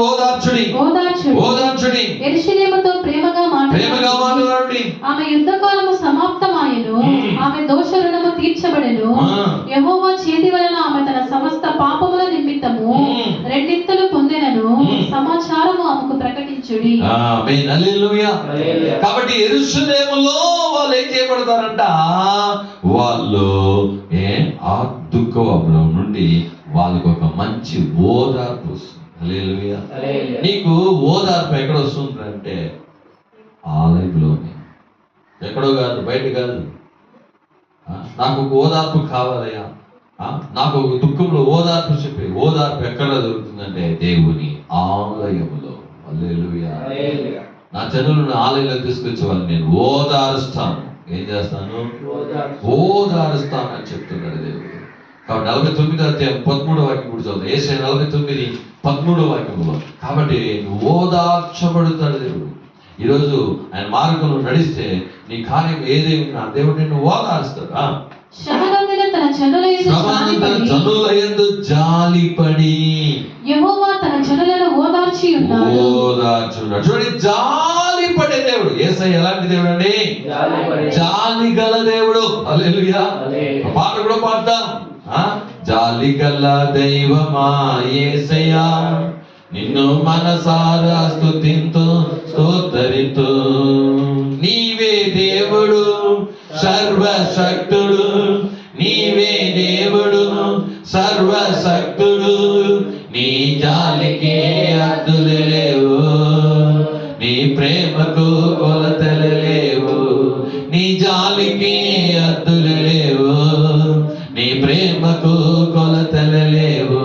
ఓదార్చుడి, యెరూషలేముతో ప్రేమగా మాట్లాడుడి. ఆమె యుద్ధకాలము సమాప్తమాయెను, ఆమె దోష రుణము తీర్చబడెను. యెహోవా చేతి వలన ఆమె తన సమస్త పాపముల నిమిత్తము రెండింతలు పొందెనను సమాచారము ఆమెకు ప్రకటించుడి. ఆమేన్. హల్లెలూయా. కాబట్టి యెరూషలేములో వాళ్ళు ఏం చేయబడతారంట? వాళ్ళు ఆ దుఃఖంలో నుండి వాళ్ళకు ఒక మంచి ఓదార్పు వస్తుంది. హల్లెలూయా. నీకు ఓదార్పు ఎక్కడ వస్తుందంటే ఆలయంలోనే, ఎక్కడో కాదు, బయట కాదు. నాకు ఒక ఓదార్పు కావాలయ్యా, నాకు ఒక దుఃఖంలో ఓదార్పు చెప్పి ఓదార్పు ఎక్కడ దొరుకుతుందంటే దేవుని ఆలయములో. హల్లెలూయా. నా జనులను ఆలయంలో తీసుకొచ్చే వాళ్ళని నేను ఓదారుస్తాను. ఏం చేస్తాను? ఓదారుస్తాను అని చెప్తున్నాడు దేవుడు. కాబట్టి 49:13 వాక్యం కూడా చదువుతాం. యేశాయ 49:13 వాక్యంలో. కాబట్టి ఓదార్చబడుతాడు దేవుడు. ఈరోజు ఆయన మార్గంలో నడిస్తే నీ కార్యం ఏదైనా దేవుడు నిన్ను ఓదారుస్తాడు. శ్రమనందున తన జనుల యందు జాలిపడి యెహోవా తన జనులను ఓదార్చి ఉన్నాడు. చూడండి, జాలిపడే దేవుడు. యేసయ్య ఎలాంటి దేవుడు అండి? జాలి గల దేవుడు. హల్లెలూయా. పాట కూడా పాడతాం. జాలి గల దైవమా యేసయ్యా, నిన్ను మనసారా స్తుతింతు స్తోత్రితు. నీవే దేవుడు సర్వశక్తుడు, నీవే దేవుడు సర్వశక్తుడు. నీ జాలికి హద్దులు లేవు, నీ ప్రేమకు కొలతలు లేవు. నీ జాలికి హద్దులు లేవు, నీ ప్రేమకు కొలతలు లేవు.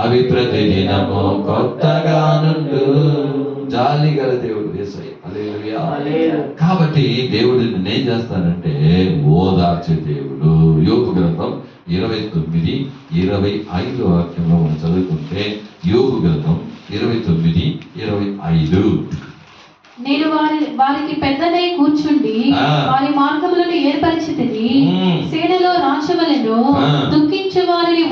అవి ప్రతిదినము కొత్తగా నుండు. జాలి గల దేవుడు యేసయ్య. హల్లెలూయా. కాబట్టి దేవుడు నేనేం చేస్తానంటే ఓదార్చే దేవుడు. యోబు గ్రంథం 29:25 వాక్యంలో మనం చదువుకుంటే, యోబు గ్రంథం 29:25. నేను వారికి పెద్దనై కూర్చుండి వారి మార్గములను ఏర్పరిచితిని. సేనలో రాజవలెను దుఃఖించు వారిని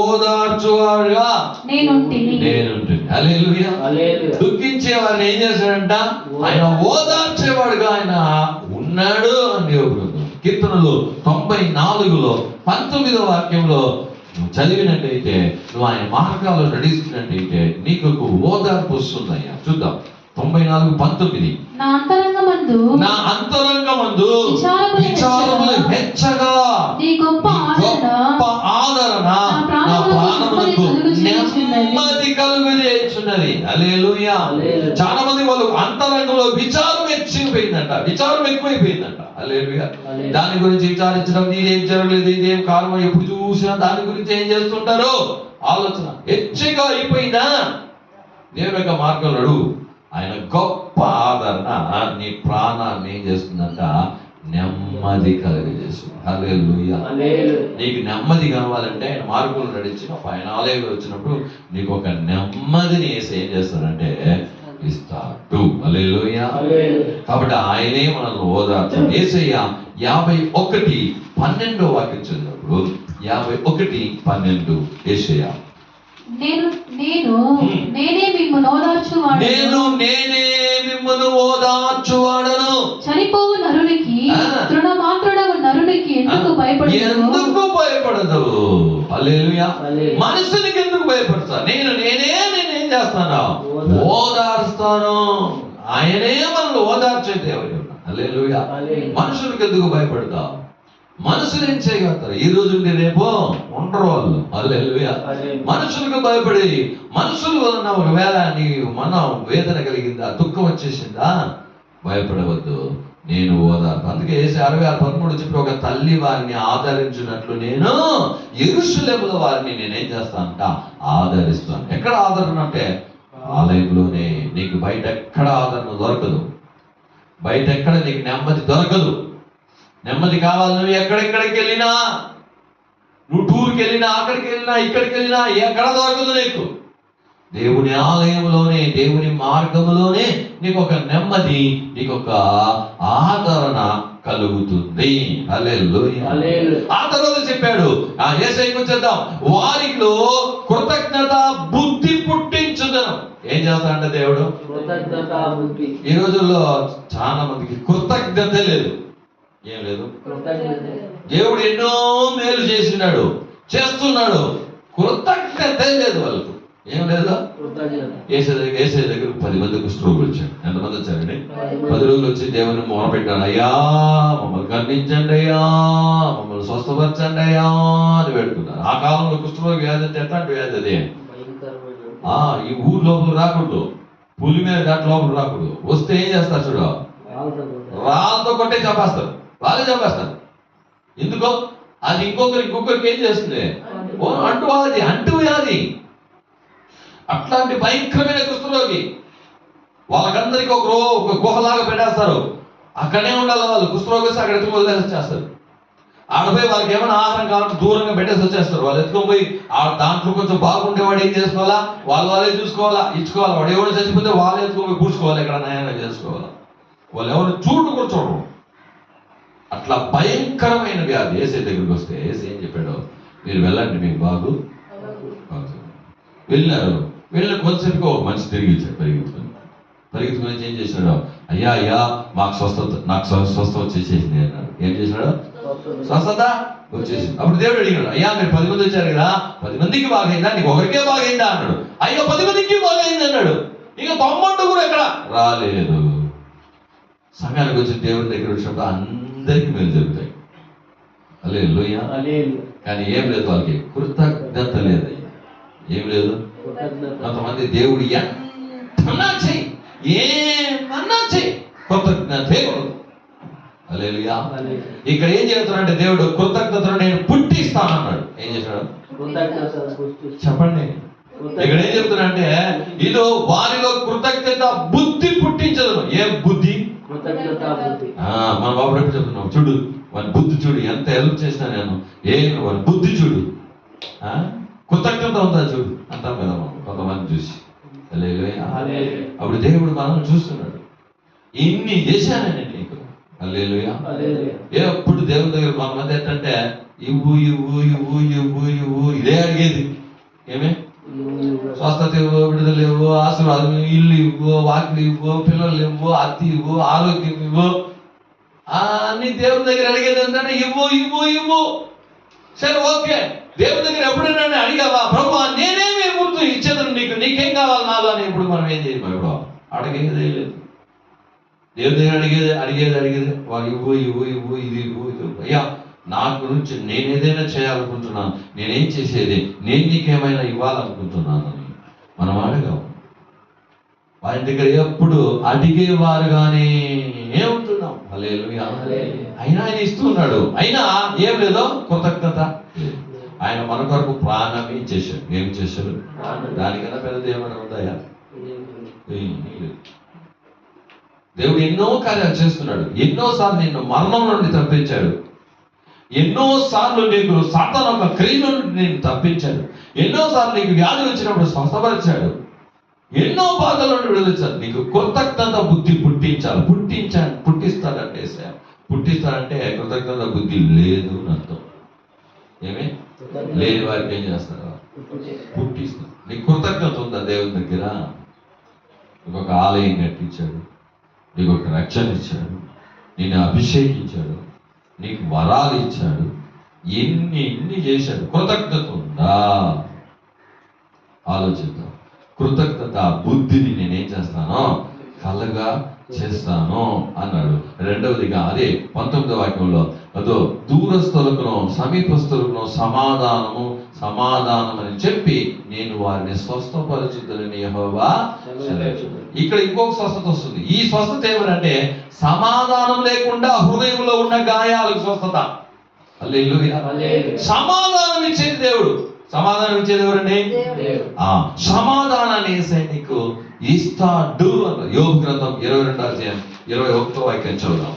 ఓదార్చువారుగా నేనుంటిని. హల్లెలూయా. దుఃఖించే వారిని ఏం చేశాడంట? ఆయన ఓదార్చేవాడుగా ఆయన ఉన్నాడు అని కీర్తనలు 94లో 19వ వాక్యంలో నువ్వు చదివినట్టయితే, నువ్వు ఆయన మార్గాల్లో నడిస్తున్నట్టయితే నీకు ఒక ఓదార్పు వస్తుందయ్యా. చూద్దాం. 94:19. నా అంతరంగమందు విచారములు హెచ్చగా నీ గొప్ప ఆదరణ నా ప్రాణములకు నెమ్మది కలుగజేయుచున్నది. హల్లెలూయా. చాలా మంది వాళ్ళు అంతరంగంలో విచారం ఎక్కువైపోయిందంట. హల్లెలూయా. దాని గురించి విచారించడం, ఇదేం జరగలేదు, ఇదేం కారణం, ఎప్పుడు చూసినా దాని గురించి ఏం చేస్తుంటారు? ఆలోచన హెచ్చగా అయిపోయిందా? దేవుని యొక్క మార్గంలో నడువు. ఆయన గొప్ప ఆదరణ నీ ప్రాణాన్ని ఏం చేస్తుందంట? నెమ్మది కలుగజేస్తుంది. హల్లెలూయా. నీకు నెమ్మది కావాలంటే ఆయన మార్గంలో నడిచినప్పుడు, ఆయన ఆలయంలో వచ్చినప్పుడు నీకు ఒక నెమ్మదిని వేసి ఏం చేస్తారంటే ఇస్తాడు. హల్లెలూయా. కాబట్టి ఆయనే మనల్ని ఓదార్చాడు. యేసయ్య 51:12 వాక్యం చదివినప్పుడు 51:12 యేసయ్య నేనే మిమ్మల్ని ఓదార్చువాడను. చనిపోవు నరునికి తృణమాత్రుడగు నరునికి ఎందుకు భయపడదు? హల్లెలూయా. మనుషునికి ఎందుకు భయపడతా? నేనేం చేస్తాను? ఓదార్స్తాను. ఆయనే మనల్ని ఓదార్చే దేవుడు. హల్లెలూయా. మనుషులకు ఎందుకు భయపడతా? మనుషులు ఏం చేయగలుగుతారు? ఈ రోజు రేపు ఉండరు వాళ్ళు. హల్లెలూయా. మనుషులకు భయపడి మనుషుల వలన ఒకవేళ మనం వేదన కలిగిందా, దుఃఖం వచ్చేసిందా, భయపడవద్దు, నేను ఓదార్పు. అందుకే యేశాయ 66:13 చెప్పి, ఒక తల్లి వారిని ఆదరించినట్లు నేను యెరూషలేములో వారిని నేనేం చేస్తానంట? ఆదరిస్తాను. ఎక్కడ ఆదరణ అంటే ఆలయంలోనే. నీకు బయట ఎక్కడ ఆదరణ దొరకదు. బయట ఎక్కడ నీకు నెమ్మది దొరకదు. నెమ్మది కావాలి నువ్వు ఎక్కడెక్కడికి వెళ్ళినా, నువ్వు టూర్కి వెళ్ళినా, అక్కడికి వెళ్ళినా, ఇక్కడికి వెళ్ళినా ఎక్కడ దొరకదు నీకు. దేవుని ఆలయంలోనే, దేవుని మార్గంలోనే నీకు ఒక నెమ్మది, నీకు ఒక ఆదరణ కలుగుతుంది. హల్లెలూయా. ఆ తర్వాత చెప్పాడు, ఆ యేసయ్యకు వచ్చేద్దాం, వారిలో కృతజ్ఞత బుద్ధి పుట్టించుదను. ఏం చేస్తాడంటే దేవుడు, ఈ రోజుల్లో చాలా మందికి కృతజ్ఞత లేదు. ఏం లేదు, దేవుడు ఎన్నో మేలు చేసినాడు, చేస్తున్నాడు, కృతజ్ఞత లేదు వాళ్ళకు. ఏం లేదు. ఏసే దగ్గర 10 మంది కుష్ఠరోగులు వచ్చారు. ఎంతమంది వచ్చారండి? 10 రోజులు వచ్చి దేవుని మొరపెట్టాను, అయ్యా మమ్మల్ని కరుణించండి అయ్యా, మమ్మల్ని స్వస్థపరచండి అయ్యా అని పెట్టుకున్నారు. ఆ కాలంలో కుష్ఠరోగి వ్యాధి అంటే ఎట్లాంటి వ్యాధి అది? ఈ ఊరు లోపల రాకూడదు, పులి మీద దాటి లోపల రాకూడదు. వస్తే ఏం చేస్తారు చూడ, రాళ్ళతో కొట్టే చంపేస్తారు, వాళ్ళే చంపేస్తారు. ఎందుకో అది ఇంకొకరికి ఏం చేస్తుంది, అంటు వ్యాధి. అట్లాంటి భయంకరమైన కుష్ఠరోగి. వాళ్ళకందరికీ ఒక గుహలాగా పెట్టేస్తారు, అక్కడనే ఉండాలి వాళ్ళు. కుష్ఠరోగి వస్తే అక్కడ ఎత్తుకు వదిలేసి వచ్చేస్తారు. ఆడపోయి వాళ్ళకి ఏమైనా ఆహారం కావాలంటే దూరంగా పెట్టేసి వచ్చేస్తారు. వాళ్ళు ఎత్తుకొని పోయి దాంట్లో కొంచెం బాగుండేవాడు ఏం చేసుకోవాలా, వాళ్ళే చూసుకోవాలా, ఇచ్చుకోవాలా. వాడు ఎవరు చచ్చిపోతే వాళ్ళే ఎత్తుకొని పూడ్చుకోవాలి, ఎక్కడ నయంగా చేసుకోవాలా. వాళ్ళు ఎవరు కూడా చూడరు. అట్లా భయంకరమైన వ్యాధి. ఏసే దగ్గరికి వస్తే ఏసే ఏం చెప్పాడు, మీరు వెళ్ళండి మీకు బాగు. వెళ్ళిన కొంతసేపుకి ఒక మనిషి తిరిగి ఇచ్చాడు, పరిగెత్తుకుని ఏం చేసినాడు, అయ్యా నాకు స్వస్థత వచ్చేసేసింది అన్నాడు. ఏం చేసినాడు, స్వస్థత వచ్చేసింది. అప్పుడు దేవుడు అడిగాడు, అయ్యా మీరు 10 మంది వచ్చారు కదా, 10 మందికి బాగైందా, నీకు ఒకరికే బాగైందా అన్నాడు. అయ్యో 10 మందికి బాగైంది అన్నాడు. ఇక 90 కూడా ఎక్కడ రాలేదు. సంఘానికి వచ్చి దేవుడి దగ్గర వచ్చినప్పుడు అందరికీ మేలు జరుగుతాయి. హల్లెలూయా. కానీ ఏం లేదు, వాళ్ళకి కృతజ్ఞత లేదు. ఏం లేదు. కొంతమంది దేవుడు ఎంతన్నా చెయ్యి, ఏమన్నా చెయ్యి, కృతజ్ఞతే ఉండదు. హల్లెలూయా. ఇక్కడ ఏం చేస్తున్నాడంటే దేవుడు కృతజ్ఞతను నేను పుట్టిస్తానన్నాడు. ఏం చేశాడు చెప్పండి. ఇక్కడ ఏం చెప్తున్నాడంటే ఇదో వారిలో కృతజ్ఞత బుద్ధి పుట్టించదు. ఏ బుద్ధి? మన బాబు ఎప్పుడు చెప్తున్నాం, చూడు వాని బుద్ధి చూడు, ఎంత హెల్ప్ చేసినా నేను, వాని బుద్ధి చూడు, కృతజ్ఞత ఉందా చూడు అంటాం కదా మనం కొంతమంది చూసి. అప్పుడు దేవుడు మనల్ని చూస్తున్నాడు, ఇన్ని చేశానండి నీకు. హల్లెలూయా. ఎప్పుడు దేవుని దగ్గర కొంతమంది ఏంటంటే ఇవ్వు ఇవ్వు ఇవ్వు ఇవ్వు ఇవ్వు ఇదే అడిగేది. ఏమే స్వస్థత ఇవ్వు, విడుదల ఇవ్వు, ఆశీర్వాదం, ఇల్లు ఇవ్వు, వాకిలు ఇవ్వు, పిల్లలు ఇవ్వు, అత్తి ఇవ్వు, ఆరోగ్యం ఇవ్వు, అన్ని దేవుని దగ్గర అడిగేది ఏంటంటే ఇవ్వు ఇవ్వు ఇవ్వు. సరే ఓకే, దేవుని దగ్గర ఎప్పుడైనా అడిగావా, ప్రభు నేనేమి గుర్తు ఇచ్చేదని నీకేం కావాలి నాలో అని ఇప్పుడు మనం ఏం చేయాలి? ఇప్పుడు అడిగేదే లేదు. దేవుని దగ్గర అడిగేది వాళ్ళు ఇవ్వు ఇవ్వు ఇవ్వు ఇది ఇవ్వు ఇది. అయ్యా నా గురించి నేను ఏదైనా చేయాలనుకుంటున్నాను, నేనేం చేసేది, నేను నీకేమైనా ఇవ్వాలనుకుంటున్నానని మనం అడగాం. వారి దగ్గర ఎప్పుడు అడిగేవారుగానే ఉంటున్నాం. హల్లెలూయా. అయినా ఆయన ఇస్తున్నాడు, అయినా ఏం లేదో కృతజ్ఞత. ఆయన మన కొరకు ప్రాణం చేశాడు. ఏం చేశాడు? దానికన్నా పెద్దది ఏమైనా ఉందాయా? దేవుడు ఎన్నో కార్యాలు చేస్తున్నాడు. ఎన్నోసార్లు నిన్ను మరణం నుండి తప్పించాడు. ఎన్నోసార్లు నీకు సాతాను ఒక క్రియ నుండి నేను తప్పించాడు. ఎన్నోసార్లు నీకు వ్యాధి వచ్చినప్పుడు స్వస్థపరిచాడు. ఎన్నో బాధల నుండి విడుదలించాడు. నీకు కృతజ్ఞత బుద్ధి పుట్టిస్తాడంటే పుట్టిస్తాడంటే కృతజ్ఞత బుద్ధి లేదు అర్థం. ఏమి లేని వారికి ఏం చేస్తారు? పుట్టిస్తాడు. నీకు కృతజ్ఞత ఉందా దేవుని దగ్గర? నీకు ఒక ఆలయం కట్టించాడు, నీకు ఒక రక్షణ ఇచ్చాడు, నిన్ను అభిషేకించాడు, నీకు వరాలు ఇచ్చాడు, ఎన్ని చేశాడు. కృతజ్ఞత ఉందా? ఆలోచిద్దాం. కృతజ్ఞత బుద్ధిని నేనేం చేస్తానో కలగా చేస్తాను అన్నాడు. రెండవదిగా అదే 19వ వాక్యంలో అదో దూరస్థులకును సమీపస్థులకును సమాధానం అని చెప్పి నేను వారిని స్వస్థపరచుదని యెహోవా సెలవిచ్చాడు. ఇక్కడ ఇంకొక స్వస్థత వస్తుంది. ఈ స్వస్థత ఏమనంటే సమాధానం లేకుండా హృదయంలో ఉన్న గాయాలకు స్వస్థత. హల్లెలూయా. సమాధానం ఇచ్చేది దేవుడు. సమాధానం ఇచ్చేది ఎవరండి? సమాధానాన్ని యేసయ్య నీకు ఇస్తాడు అన్న. యోబు గ్రంథం 22వ అధ్యాయం 21వ వాక్యం చదువుదాం.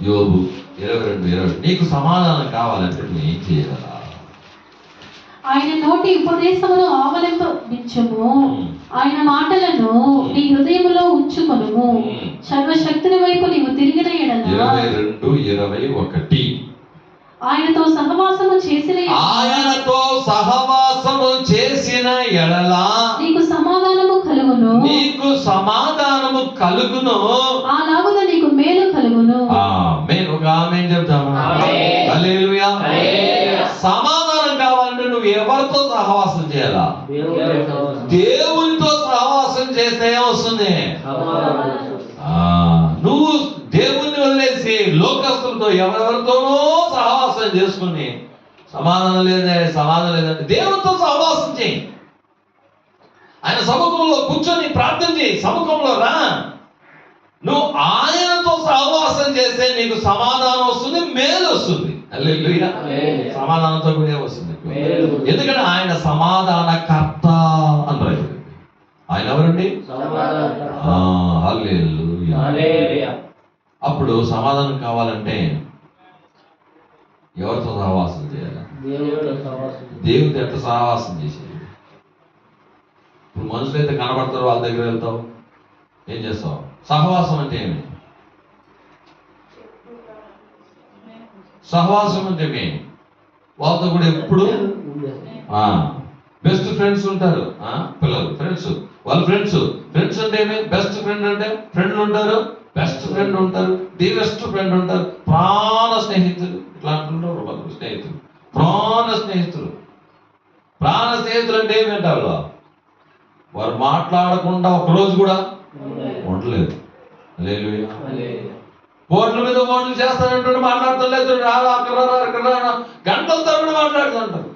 యోబు 22:20. నీకు సమాధానం కావాలంటే నువ్వు ఏం చేయాలా? ఆయన నోటి ఉపదేశమును ఆవలింపవించుము, ఆయన మాటలను నీ హృదయములో ఉంచుకొనుము. సర్వశక్తుని వైపు నీవు తిరిగిన ఎడల 22:21. ఆయనతో సహవాసము చేసిన ఎడల నీకు సమాధానము కలుగును, నీకు సమాధానము కలుగును, అలాగున నీకు మేలు కలుగును. ఆమేన్. ఒక ఆమేన్ చెప్తామా? హల్లెలూయా. సమాధానం కావాలంటే నువ్వు ఎవరితో సహవాసం చేయాలా? దేవునితో సహవాసం చేస్తే వస్తుంది. నువ్వు దేవుణ్ణి వదిలేసి లోకస్తులతో ఎవరెవరితోనో సహవాసం చేసుకుని సమాధానం లేదంటే దేవునితో సహవాసం చేయి. ఆయన సముఖంలో కూర్చొని ప్రార్థన చేయి. సముఖంలో రా. నువ్వు ఆయనతో సహవాసం చేస్తే నీకు సమాధానం వస్తుంది, మేలు వస్తుంది. హల్లెలూయా. సమాధానంతో కూడా వస్తుంది. ఎందుకంటే ఆయన సమాధాన కర్త అన్నారు. ఆయన ఎవరండి? హల్లెలూయా. అప్పుడు సమాధానం కావాలంటే ఎవరితో సహవాసం చేయాలి? దేవుడితో ఎట్లా సహవాసం చేసేది? ఇప్పుడు మనుషులు అయితే కనబడతారు, వాళ్ళ దగ్గర వెళ్తావు, ఏం చేస్తావు? సహవాసం అంటే ఏమి? సహవాసం అంటే ఏమి? వాళ్ళతో కూడా ఎప్పుడు బెస్ట్ ఫ్రెండ్స్ ఉంటారు. పిల్లలు ఫ్రెండ్స్, వాళ్ళ ఫ్రెండ్స్ అంటే ఏమి? బెస్ట్ ఫ్రెండ్ అంటే ఫ్రెండ్లు ఉంటారు, బెస్ట్ ఫ్రెండ్ ఉంటారు, డియరెస్ట్ ఫ్రెండ్ ఉంటారు, ప్రాణ స్నేహితులు. ఇట్లా అంటుంటారు వాళ్ళు స్నేహితులు, ప్రాణ స్నేహితులు. ప్రాణ స్నేహితులు అంటే ఏమిటో వారు మాట్లాడకుండా ఒకరోజు కూడా ఉండలేదు. హల్లెలూయా. బోట్ల మీద బోట్లు చేస్తానంటే మాట్లాడతలేదు, గంటల తరబడి మాట్లాడుతుంటారు.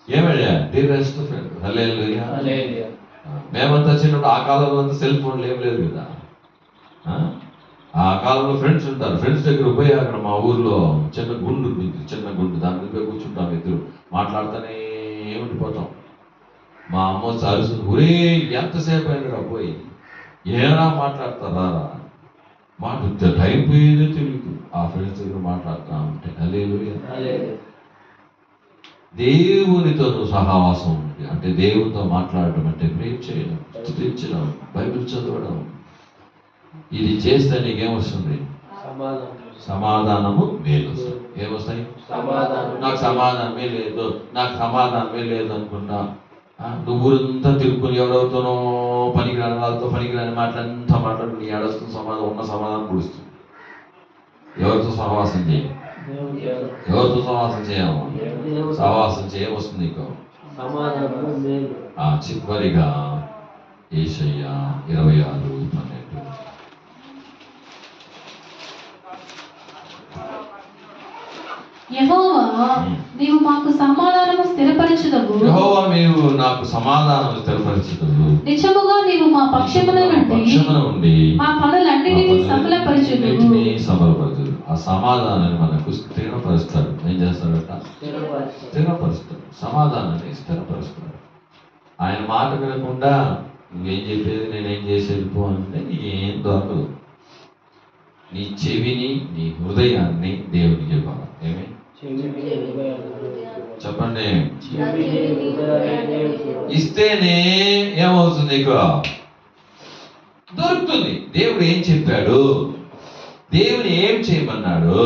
ఏమయ్యా? Dearest friend. హల్లెలూయా. మేమంతా చిన్నప్పుడు ఆ కాలంలో అంతా సెల్ ఫోన్లు ఏం లేదు కదా. ఆ కాలంలో ఫ్రెండ్స్ ఉంటారు. ఫ్రెండ్స్ దగ్గర పోయి అక్కడ మా ఊర్లో చిన్న గుండు దాని మీద కూర్చుంటాం, ఇద్దరు మాట్లాడుతూనే ఉండిపోతాం. మా అమ్మ అరుసు, ఒరే ఎంతసేపు అయినా పోయి ఏమైనా మాట్లాడతారా? మాట టైం పోయేదో తెలియదు. ఆ ఫ్రెండ్స్ దగ్గర మాట్లాడుతూ ఉంటే. హల్లెలూయా. దేవునితో నువ్వు సహవాసం ఉంది అంటే దేవునితో మాట్లాడటం అంటే ప్రేమ చేయడం, స్తుతించడం, బైబిల్ చదవడం. ఇది చేస్తే నీకేమొస్తుంది? సమాధానము, మేలు. ఏమొస్తాయి? నాకు సమాధానమే లేదు అనుకున్నా నువ్వు ఊరంతా తిరుగుకుని ఎవరెవరితోనో పనికిరాని వాళ్ళతో పనికిరాని మాటలంతా మాట్లాడుకుని ఏడొస్తుంది సమాధానం, ఉన్న సమాధానం పుడుస్తుంది. ఎవరితో సహవాసం చేయాలి? ఎవరితో సహవాసం చేయాలి? సహవాసం చేయవస్తుంది నీకు. చివరిగా యేషయ్యా 26:12. యెహోవా నీవు మాకు సమాధానము స్థిరపరచుదవు. యెహోవా నీవు నాకు సమాధానము స్థిరపరచుదవు. నిజముగా నీవు మా పక్షమున నుండి మా పనులన్నిటినీ సఫలపరచుదువు. ఆ సమాధానాన్ని మనకు స్థిరపరుస్తాడు. ఏం చేస్తాడట? స్థిరపరుస్తాడు. సమాధానాన్ని స్థిరపరుస్తాడు. ఆయన మాట వినకుండా నువ్వేం చెప్పేది నేనేం చేసేది పో అంటే ఏం దొరకదు. నీ చెవిని, నీ హృదయాన్ని దేవునికి ఇవ్వాలి. ఏమి చెప్పండి? ఇస్తేనే ఏమవుతుంది? నీకు దొరుకుతుంది. దేవుడు ఏం చెప్పాడు, దేవుని ఏం చేయమన్నాడు,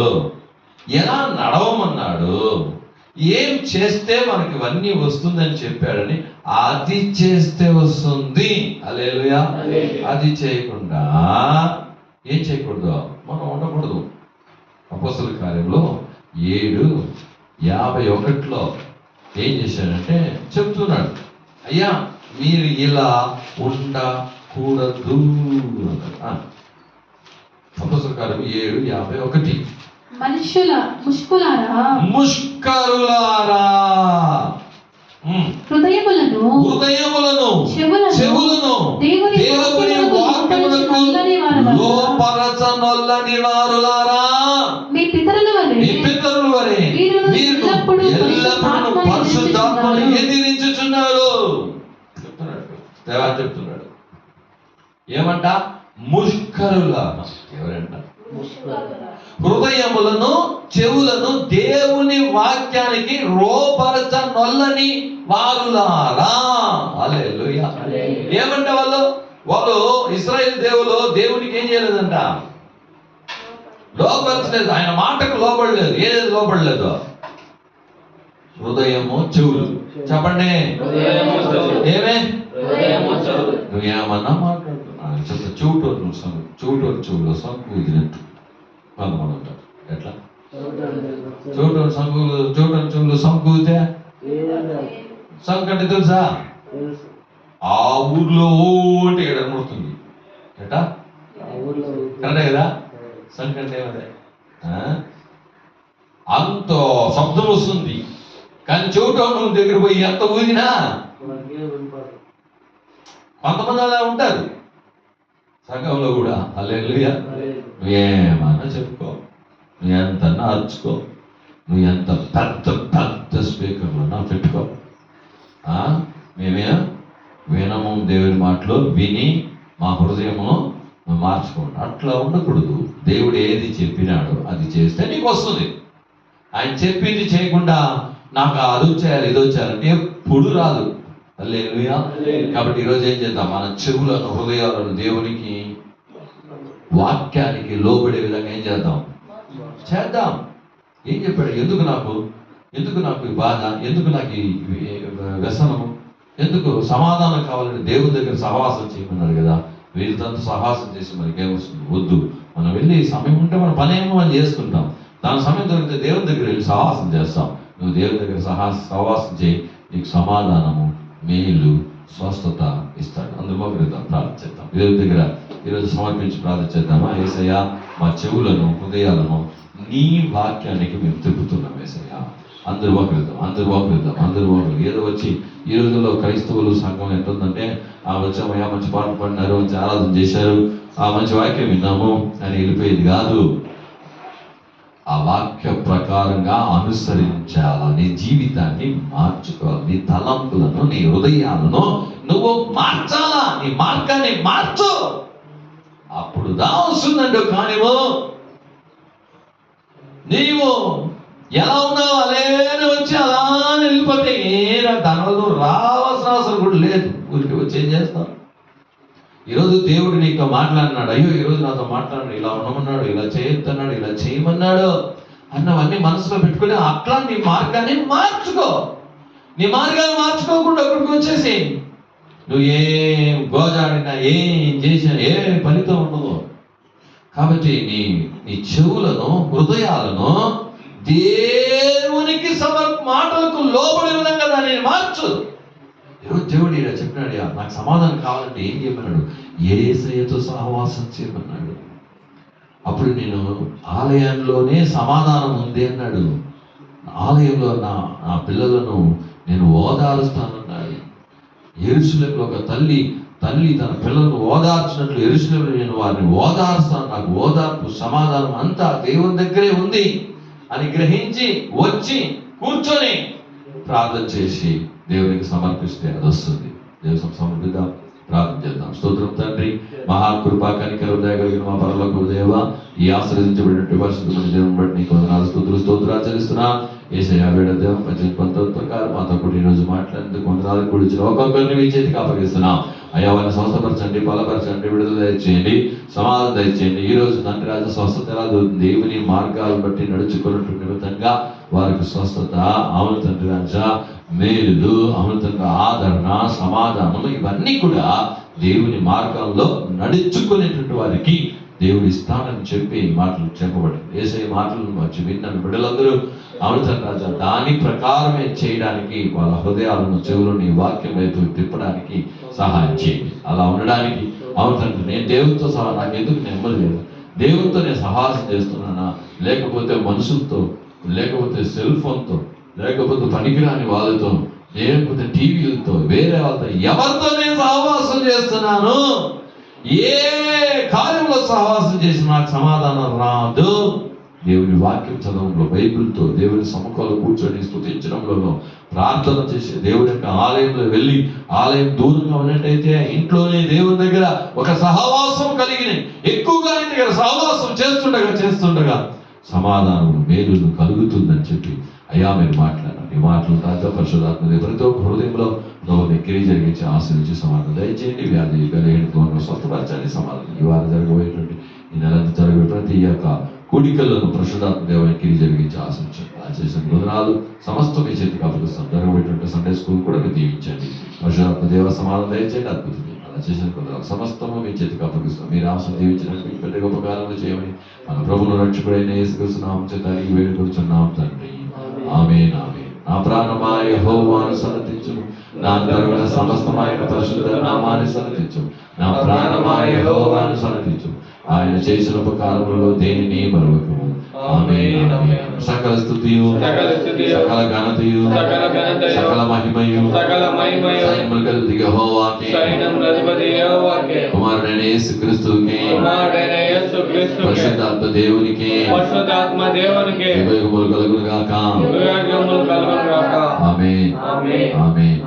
ఎలా నడవమన్నాడు, ఏం చేస్తే మనకి ఇవన్నీ వస్తుందని చెప్పాడని అది చేస్తే వస్తుంది. హల్లెలూయా. అది చేయకుండా ఏం చేయకూడదు? మనం ఉండకూడదు. అపోస్తలుల కార్యంలో 7:51 ఏం చేశాడంటే చెప్తున్నాడు, అయ్యా మీరు ఇలా ఉండకూడదు. అపోస్తలుల కార్యం 7:51. ముష్కరులారా హృదయములను చెవులను దేవుని వాక్యమునకు లోపరచనొల్లని వారులారా, మీ పితరుల వలె మీరు పరిశుద్ధాత్మను ఎదిరించుచున్నారు చెప్తున్నాడు. దేవా చెప్తున్నాడు ఏమంట? ముష్కరులారా. ఎవరంట? హృదయములను చెవులను దేవుని వాక్యానికి రోపరచనొల్లని వారులారా. హల్లెలూయా. ఏమంట వాళ్ళు ఇశ్రాయేలు దేవునికి ఏం చేయలేదంట? లోపరచలేదు. ఆయన మాటకు లోబడలేదు. ఏది లోబడలేదు? హృదయము చెవులు. చెప్పండి ఏమే? నువ్వేమన్నా మాట్లాడుతున్నావు చెప్తా. చెవుటోరు చెవులో సంకు వదిలినట్టు కొంతమంది ఉంటారు. ఎట్లా? చెవుటోరు చెవులు సంకు ఊదితే సంకు అంటే తెలుసా? ఆ ఊర్లో ఓటి ఎడమడుతుంది. ఎట్టా? కరెక్టే కదా? సంకు అంటే ఏమదే? అంత శబ్దం వస్తుంది. కానీ చెవిటోడు దగ్గర పోయి ఎంత ఊదినా కొంతమంది అలా ఉంటారు సంఘంలో కూడా. హల్లెలూయా. నువ్వేమన్నా చెప్పుకో, నువ్వు ఎంతన్నా అరుచుకో, నువ్వు ఎంత పెద్ద పెద్ద స్పీకర్లన్నా పెట్టుకో, మేమే వినము దేవుని మాటలు విని మా హృదయము మార్చుకోండి. అట్లా ఉండకూడదు. దేవుడు ఏది చెప్పినాడో అది చేస్తే నీకు వస్తుంది. ఆయన చెప్పింది చేయకుండా నాకు అది వచ్చేయాలి ఇది వచ్చేయాలంటే ఎప్పుడు రాదు. హల్లెలూయా. కాబట్టి ఈరోజు ఏం చేద్దాం? మన చెవులను హృదయాలను దేవునికి వాక్యానికి లోబడే విధంగా ఏం చేద్దాం? ఏం చెప్పాడు? ఎందుకు నాకు ఈ బాధ, ఎందుకు నాకు ఈ వ్యసనము, ఎందుకు సమాధానం కావాలంటే దేవుని దగ్గర సహవాసం చేయమన్నాడు కదా. వీళ్ళతో సహవాసం చేసి మనకి ఏమొస్తుంది? వద్దు. మనం వెళ్ళి సమయం ఉంటే మన పని ఏమో మనం చేసుకుంటాం. దాని సమయం దొరికితే దేవుని దగ్గర వెళ్ళి సహవాసం చేస్తాం. నువ్వు దేవుని దగ్గర సహవాసం చేయి, నీకు సమాధానము, మేలు, స్వస్థత ఇస్తాడు. అందులో ప్రార్థన చేద్దాం. దేవుని దగ్గర ఈరోజు సమర్పించి ప్రార్థన చేద్దామా? యేసయ్యా, మా చెవులను హృదయాలను నీ వాక్యానికి మేము తిప్పుతున్నాం. యేసయ్యా, అందరూ ఒకరిద్దాం. ఏదో వచ్చి ఈ రోజుల్లో క్రైస్తవులు సంఘం ఎంతుందంటే వచ్చామయ్యా, మంచి పాటలు పాడినారు, మంచి ఆరాధన చేశారు, మంచి వాక్యం విన్నాము అని వెళ్ళిపోయేది కాదు. ఆ వాక్య ప్రకారంగా అనుసరించాలా, నీ జీవితాన్ని మార్చుకోవాలి. నీ తలంపులను, నీ హృదయాలను నువ్వు మార్చాలా. నీ మార్గాన్ని మార్చు. అప్పుడు వస్తుందండి. కానివో నీవు ఎలా ఉన్నావు అలానే వచ్చి అలానే వెళ్ళిపోతే దానివల్ల నువ్వు రావాల్సిన అవసరం కూడా లేదు. ఊరికి వచ్చి ఏం చేస్తావు? ఈరోజు దేవుడు నీతో మాట్లాడినాడు. అయ్యో ఈరోజు నాతో మాట్లాడినాడు, ఇలా ఉండమన్నాడు, ఇలా చేయొద్దన్నాడు, ఇలా చేయమన్నాడు అన్నవన్నీ మనసులో పెట్టుకుని అట్లా నీ మార్గాన్ని మార్చుకో. నీ మార్గాన్ని మార్చుకోకుండా ఒకరికి వచ్చేసి నువ్వు ఏం గోజాడినా ఏం చేసినా ఏ ఫలితం ఉండదు. కాబట్టి నీ చెవులను హృదయాలను దేవునికి మాటలకు లోబడే విధంగా దానిని మార్చు. ఈరోజు దేవుడు ఇలా చెప్పినాడు, నాకు సమాధానం కావాలంటే ఏం చేయమన్నాడు? యేసయ్యతో సహవాసం చేయమన్నాడు. అప్పుడు నేను ఆలయంలోనే సమాధానం ఉంది అన్నాడు. ఆలయంలో నా పిల్లలను నేను ఓదారుస్తానన్నాడు. యెరూషలేములో ఒక తల్లి తన పిల్లలను ఓదార్చినట్లు యెరూషలేములో నేను వారిని ఓదార్స్తాను. నాకు ఓదార్పు సమాధానం అంతా దేవుని దగ్గరే ఉంది అని గ్రహించి వచ్చి కూర్చొని ప్రార్థన చేసి దేవునికి సమర్పిస్తే అది వస్తుంది. దేవుని సమర్పిద్దాం, ప్రార్థన చేద్దాం. స్తోత్రం తండ్రి, మహాకృపా కనికరం దయగలిగిన మా పరలోకపు దేవా, ఈ ఆశ్రయించబడినట్టు పరిశుద్ధమైన దేవుని బట్టి నీకు వందనాలు స్తోత్రాలు చెల్లిస్తున్నా. యేసయ్యా వేడ దేవ 19 ప్రకారం మాతో కూడా ఈరోజు మాట్లాడేందుకు వందనాలు కూడా ఇచ్చిన ఒక్కొక్కరిని మీ చేతికి అప్పగిస్తున్నాం. అయ్యా, వారిని స్వస్థపరచండి, బలపరచండి, విడుదల దయచేయండి, సమాధానం దయచేయండి. ఈ రోజు తండ్రి రాజు స్వస్థత ఎలా దొరుకుతుంది? దేవుని మార్గాలు బట్టి నడుచుకున్నట్టు నిమిత్తంగా వారికి స్వస్థత, అవును తండ్రి రాజా, మేలు, అవును తండ్రి ఆదరణ, సమాధానం ఇవన్నీ కూడా దేవుని మార్గాల్లో నడుచుకునేటువంటి వారికి దేవుడి స్థానం చెప్పి మాటలు చెప్పబడింది. యేసయ్య మాటలను వచ్చి విన్న బిడ్డలందరూ అవును తండ్రి రాజా దాని ప్రకారమే చేయడానికి వాళ్ళ హృదయాలను చెవులని వాక్యం వైపు తిప్పడానికి సహాయం చేయండి. అలా ఉండడానికి అవును తండ్రి, నేను దేవునితో నాకు ఎందుకు నెమ్మది లేదు? దేవునితో నేను సహాసం చేస్తున్నానా, లేకపోతే మనుషులతో, లేకపోతే సెల్ ఫోన్తో, లేకపోతే పనికిరాని వాళ్ళతో, లేకపోతే టీవీలతో, వేరే వాళ్ళతో, ఎవరితో నేను సహవాసం చేస్తున్నాను? ఏ కార్యంలో సహవాసం చేసి నాకు సమాధానం రాదు. దేవుని వాక్యం చదవంలో, బైబిల్తో, దేవుని సముఖంలో కూర్చొని స్తుతించడం, మందిరంలోనో ప్రార్థన చేసి దేవుని యొక్క ఆలయంలో వెళ్ళి ఆలయం దూరంగా ఉన్నట్టయితే ఇంట్లోనే దేవుని దగ్గర ఒక సహవాసం కలిగిన ఎక్కువగా ఆయన దగ్గర సహవాసం చేస్తుండగా సమాధానం మేలును కలుగుతుందని చెప్పి అయ్యా మీరు మాట్లాడారు. ఈ మాటలు తాజా పరిశుధాత్మ ప్రతి ఒక్క హృదయంలో ప్రభుని క్రియ జరిగించి ఆశీర్వించి సమాధానం దయచేయండి. వ్యాధి కలిగిన స్వస్థపరచండి. సమాధానం ఈ వారం జరగబోయేటువంటి ఈ నెల జరగబోయే ప్రతి యొక్క కూడికలను పరిశుధాత్మ దేవుని క్రియ జరిగించి ఆశించండి. అలా చేసిన బుధనాలు సమస్తం మీ చేతికి అప్పగిస్తాం. జరగబోయేటువంటి సండే స్కూల్ కూడా మీరు దీవించండి. పరిశుధాత్మ దేవ సమాధానం దయచేయండి. అద్భుతం అలా చేసిన బుధనాలు సమస్తము మీ చేతికి అప్పగిస్తాం. మీరు ఆశను దీవించినట్టు పెద్ద గొప్ప కార్యాలు చేయమని మన ప్రభువును రక్షకుడైన యేసుక్రీస్తు నామమున చేత అడిగి వేడుకొనుచున్నాం తండ్రి. ఆమేన్ ఆమేన్. నా ప్రాణమా యెహోవాను సన్నతించుము, నా అంతరంగ సమస్తమైన పరిశుద్ధ నామాన్ని సన్నతించుము. నా ప్రాణమా యెహోవాను సన్నతించుము, ఆయన చేసిన ఉపకారములలో దేనిని మరువకము. ఆమేన్ ఆమేన్. సకల స్తుతియు సకల ఘనతయు సకల మహిమయు సైన్యముల అధిపతి యెహోవాకే కుమారుడైన యేసుక్రీస్తుకే పరిశుద్ధాత్మ దేవునికి యుగయుగములు కలుగును గాక. ఆమేన్ ఆమేన్.